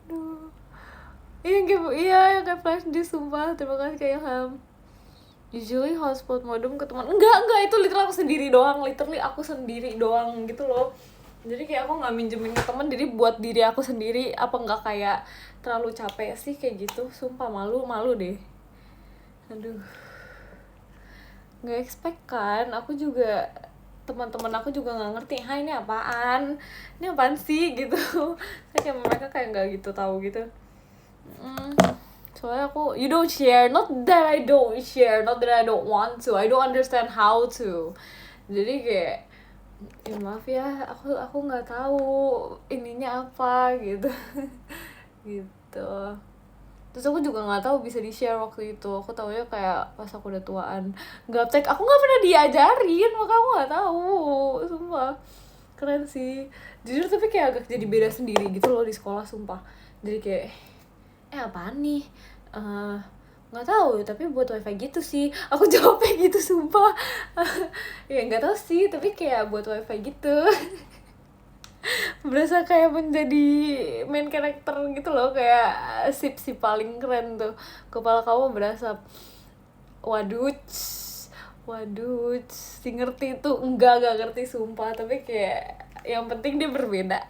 Aduh. Yang kayak flash disk, sumpah. Terima kasih kayak Ilham. Usually hotspot modem ke teman. Enggak, itu literally aku sendiri doang gitu loh. Jadi kayak aku nggak minjemin ke temen, jadi buat diri aku sendiri. Apa nggak kayak terlalu capek sih kayak gitu? Sumpah malu deh. Aduh, nggak expect kan? Aku juga, teman-teman aku juga nggak ngerti, hai ini apaan sih gitu. Saya kayak mereka kayak nggak gitu tahu gitu. Soalnya aku, you don't share, not that I don't share, not that I don't want to, I don't understand how to. Jadi kayak, ya maaf ya, aku nggak tahu ininya apa gitu. Gitu. Terus aku juga nggak tahu bisa di share waktu itu. Aku taunya kayak pas aku udah tuaan. Gaptek aku nggak pernah diajarin, maka aku nggak tahu. Sumpah keren sih jujur, tapi kayak agak jadi beda sendiri gitu loh di sekolah, sumpah. Jadi kayak apaan nih, nggak tahu tapi buat wifi gitu sih, aku jawabnya gitu sumpah. Ya nggak tahu sih tapi kayak buat wifi gitu. Berasa kayak menjadi main karakter gitu loh, kayak si paling keren tuh, kepala kamu berasa waduh si ngerti tuh enggak ngerti sumpah, tapi kayak yang penting dia berbeda.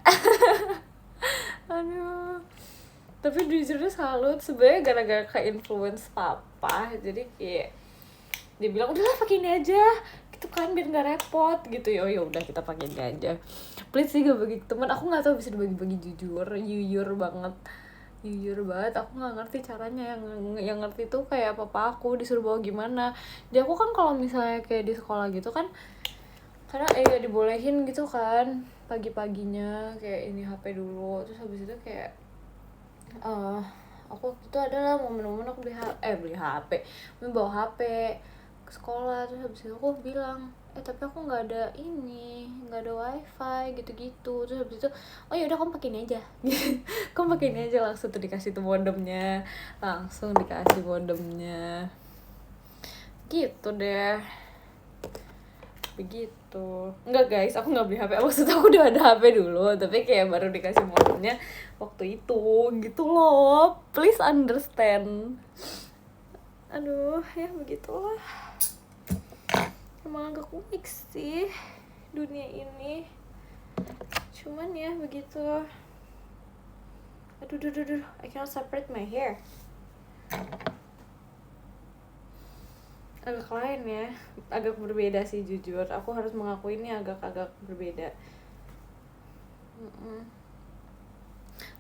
Aduh, tapi jujurnya salut sebenarnya gara-gara ke influence papa, jadi kayak dia bilang udahlah pakai ini aja gitu kan biar nggak repot gitu. Ya udah kita pakai ini aja, please sih gak bagi teman. Aku nggak tahu bisa dibagi-bagi, jujur banget aku nggak ngerti caranya. Yang ngerti tuh kayak papa aku disuruh bawa gimana. Jadi aku kan kalau misalnya kayak di sekolah gitu kan, karena dibolehin gitu kan pagi-paginya kayak ini HP dulu, terus habis itu kayak aku waktu itu adalah momen-momen aku beli HP, bawa HP ke sekolah. Terus habis itu aku bilang tapi aku nggak ada wifi gitu-gitu. Terus habis itu oh ya udah kamu pakai ini aja. Kamu pakai ini aja, langsung tuh dikasih tuh modemnya, gitu deh. Begitu. Enggak guys, aku nggak beli HP, maksud aku udah ada HP dulu, tapi kayak baru dikasih modemnya waktu itu gitu loh, please understand. Aduh ya begitulah, emang agak unik sih dunia ini, cuman ya begitu. Aduh, I cannot separate my hair. Agak lain ya, agak berbeda sih jujur, aku harus mengakui ini agak berbeda.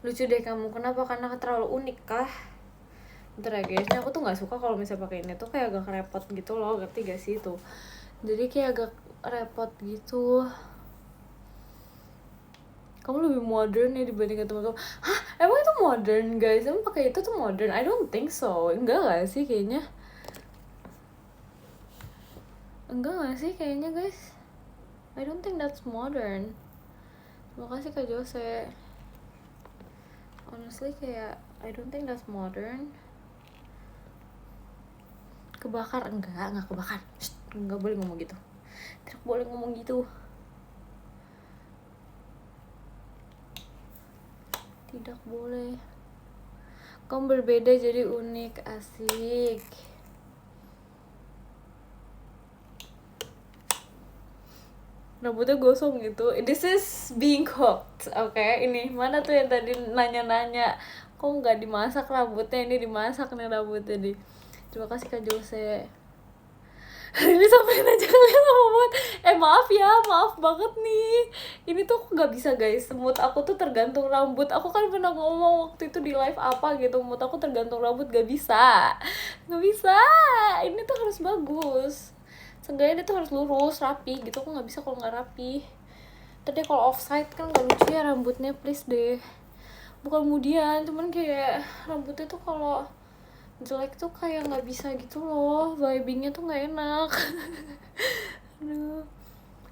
Lucu deh kamu, kenapa? Karena terlalu unik kah? Bentar ya guys, aku tuh nggak suka kalau misalnya pakai ini tuh kayak agak repot gitu loh, ngerti gak sih itu? Jadi kayak agak repot gitu. Kamu lebih modern ya dibandingkan teman-teman. Hah? Emang itu modern guys? Emang pakai itu tuh modern? I don't think so. Enggak gak sih kayaknya? Guys? I don't think that's modern. Terima kasih Kak Jose. Honestly kayak I don't think that's modern. Kebakar? Enggak kebakar. Shh, enggak boleh ngomong gitu. Tidak boleh ngomong gitu. Tidak boleh. Kamu berbeda jadi unik, asik. Rambutnya gosong gitu. This is being cooked, okay? Ini mana tuh yang tadi nanya-nanya, kok nggak dimasak rambutnya? Ini dimasak nih rambutnya nih. Terima kasih Kak Jose. Ini sampein aja kalian lama banget. Maaf banget nih. Ini tuh aku nggak bisa guys. Mood aku tuh tergantung rambut. Aku kan pernah ngomong waktu itu di live apa gitu. Mood aku tergantung rambut, gak bisa. Ini tuh harus bagus. Seenggaknya dia tuh harus lurus, rapi gitu. Aku nggak bisa kalau nggak rapi. Tadi kalau offside kan nggak lucu ya rambutnya, please deh. Bukan kemudian, cuman kayak rambutnya tuh kalau jelek tuh kayak nggak bisa gitu loh, vibingnya tuh nggak enak. Aduh,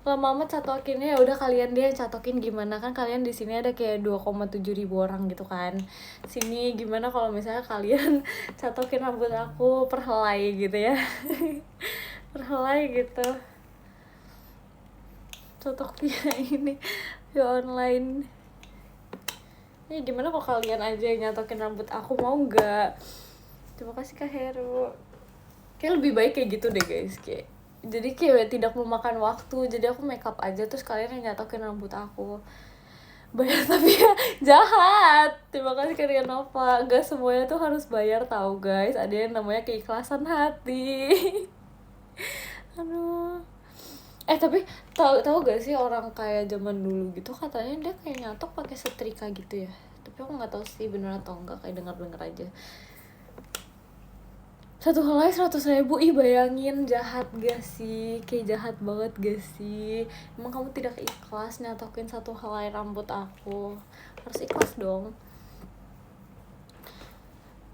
lama-lama catokinnya ya udah kalian deh yang catokin gimana, kan kalian di sini ada kayak 2,7 ribu orang gitu kan. Sini gimana kalau misalnya kalian catokin rambut aku perhelai gitu ya. Perhelai gitu. untuk via ini, via online. Ini gimana kok kalian aja yang nyatokin rambut aku, mau nggak? Terima kasih Kak Heru. Kayak lebih baik kayak gitu deh guys, kayak jadi kayak tidak memakan waktu, jadi aku makeup aja terus kalian yang nyatokin rambut aku. Bayar tapi ya jahat. Terima kasih Kak Nova. Gak semuanya tuh harus bayar tahu guys, ada yang namanya keikhlasan hati. Aduh. Tapi tahu gak sih orang kayak zaman dulu gitu katanya dia kayak nyatok pakai setrika gitu ya. Tapi aku nggak tahu sih bener atau enggak, kayak dengar aja. Satu helai 100.000, ih bayangin, jahat gak sih? Kayak jahat banget gak sih? Emang kamu tidak ikhlas nyatokin satu helai rambut aku? Harus ikhlas dong.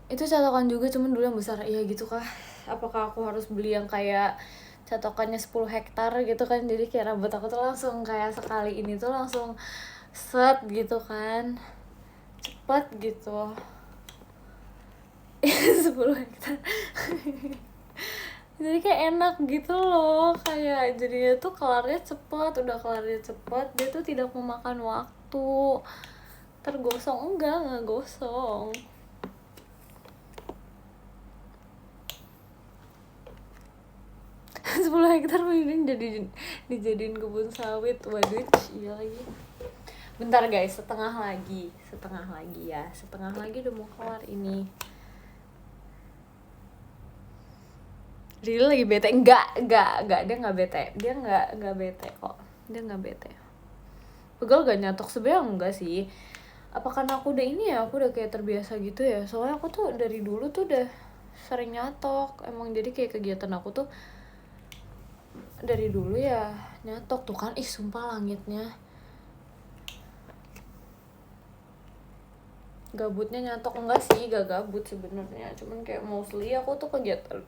Itu catokan juga, cuman dulu yang besar. Iya gitu kah? Apakah aku harus beli yang kayak catokannya 10 hektar gitu kan? Jadi kayak rambut aku tuh langsung kayak sekali ini tuh langsung set gitu kan, cepet gitu. 10 hektar. Jadi kayak enak gitu loh, kayak jadinya tuh kelarnya cepet, udah kelarnya cepet, dia tuh tidak memakan waktu. Tergosong nggak gosong. Sepuluh hektar ini dijadiin kebun sawit. Waduh, iya lagi. Bentar guys, setengah lagi ya, setengah lagi udah mau kelar ini. Riri lagi bete? Enggak, dia nggak bete, dia nggak bete kok, dia nggak bete. Pegal gak nyatok sebenarnya enggak sih. Apa karena aku udah ini ya, aku udah kayak terbiasa gitu ya. Soalnya aku tuh dari dulu tuh udah sering nyatok, emang jadi kayak kegiatan aku tuh dari dulu ya nyatok tuh kan. Ih sumpah langitnya. Gabutnya nyatok enggak sih, gak gabut sebenarnya, cuman kayak mostly aku tuh kegiatan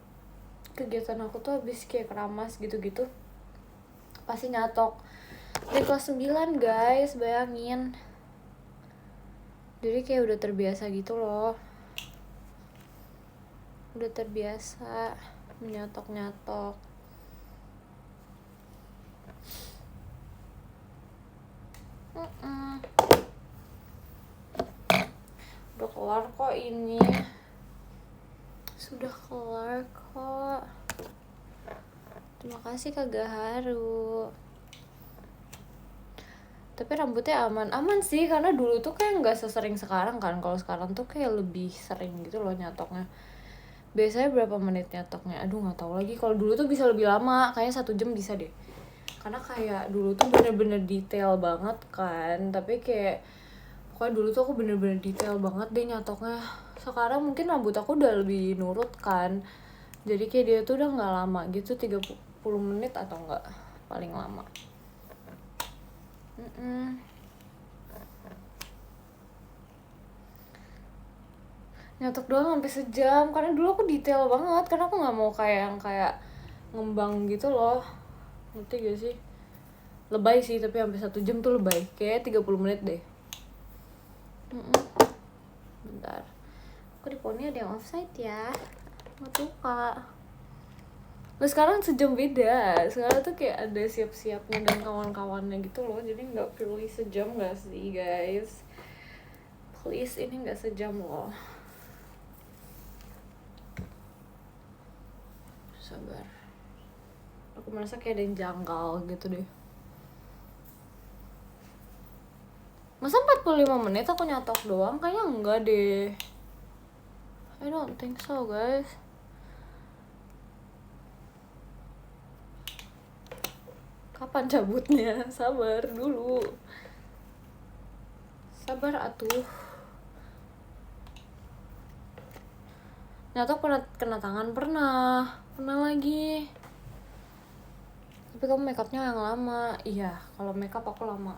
aku tuh habis kayak keramas gitu-gitu pasti nyatok. Dari kelas 9 guys, bayangin. Jadi kayak udah terbiasa gitu loh, udah terbiasa menyatok-nyatok. Udah kelar kok ini, sudah kelar kok. Terima kasih Kak Gaharu. Tapi rambutnya aman sih, karena dulu tuh kayak nggak sesering sekarang kan. Kalau sekarang tuh kayak lebih sering gitu loh nyatoknya. Biasanya berapa menit nyatoknya? Aduh nggak tahu lagi. Kalau dulu tuh bisa lebih lama, kayaknya 1 jam bisa deh. Karena kayak dulu tuh bener-bener detail banget kan. Tapi kayak pokoknya dulu tuh aku bener-bener detail banget deh nyatoknya. Sekarang mungkin rambut aku udah lebih nurut kan. Jadi kayak dia tuh udah nggak lama gitu, 30 menit atau enggak paling lama. Nyatok doang sampai sejam, karena dulu aku detail banget, karena aku nggak mau kayak yang kayak ngembang gitu loh, ngerti gak sih? Lebay sih, tapi sampai 1 jam tuh lebay, kayak 30 menit deh. Bentar, aku di poni ada yang offside ya, nggak suka. Nah sekarang sejam beda, sekarang tuh kayak ada siap-siapnya dan kawan-kawannya gitu loh, jadi nggak perlu sejam nggak sih guys? Please, ini nggak sejam loh. Sabar, aku merasa kayak ada yang janggal gitu deh. Masa 45 menit aku nyatok doang? Kayaknya enggak deh, I don't think so guys. Kapan cabutnya? Sabar dulu. Sabar atuh. Nyatok pernah kena tangan? Pernah lagi. Tapi kamu makeupnya yang lama. Iya, kalau makeup aku lama.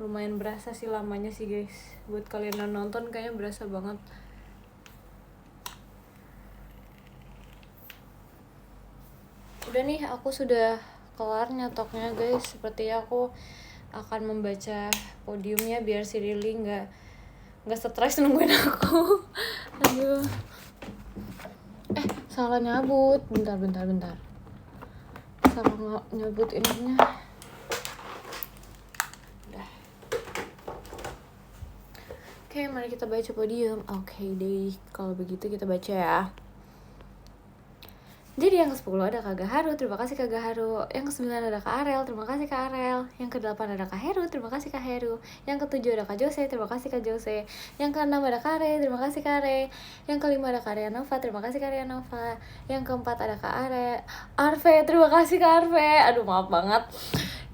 Lumayan berasa sih lamanya sih guys. Buat kalian yang nonton kayaknya berasa banget. Udah nih, aku sudah kelar nyatoknya guys. Sepertinya aku akan membaca podiumnya biar si Rili nggak stres nungguin aku. Aduh. Salah nyabut. Bentar. sama nyebut ininya. Udah. Oke, mari kita baca podium. Oke deh, kalau begitu kita baca ya. Jadi yang ke-10 ada Kak Gaharu, terima kasih Kak Gaharu. Yang ke-9 ada Kak Arel, terima kasih Kak Arel. Yang ke-8 ada Kak Heru, terima kasih Kak Heru. Yang ke-7 ada Kak Jose, terima kasih Kak Jose. Yang ke-6 ada Kak Re, terima kasih Kak Re. Yang ke-5 ada Kak Ria Nova, terima kasih Kak Ria Nova. Yang ke-4 ada Kak Arve, terima kasih Kak Arve. Aduh maaf banget.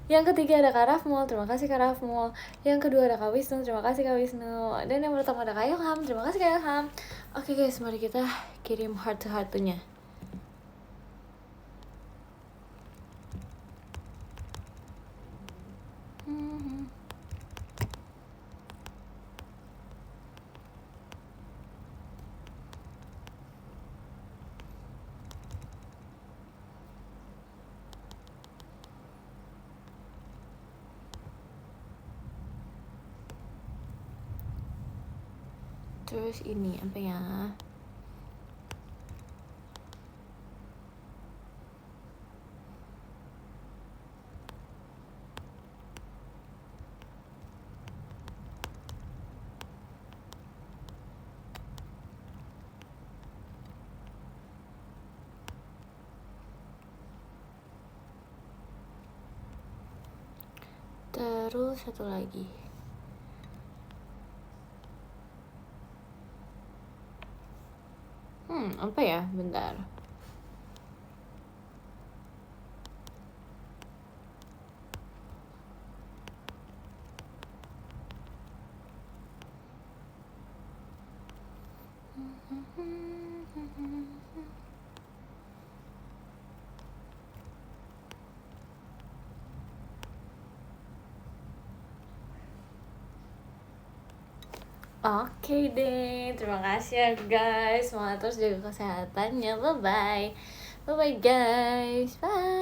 Yang ketiga ada Kak Rafmul, terima kasih Kak Rafmul. Yang kedua ada Kak Wisnu, terima kasih Kak Wisnu. Dan yang pertama ada Kak Ilham, terima kasih Kak Ilham. Oke guys, mari kita kirim heart to heart-nya. Terus ini apa ya? Terus satu lagi. Apa ya? Bentar. Oke deh, terima kasih ya guys. Semangat terus jaga kesehatannya. Bye bye. Bye bye guys. Bye.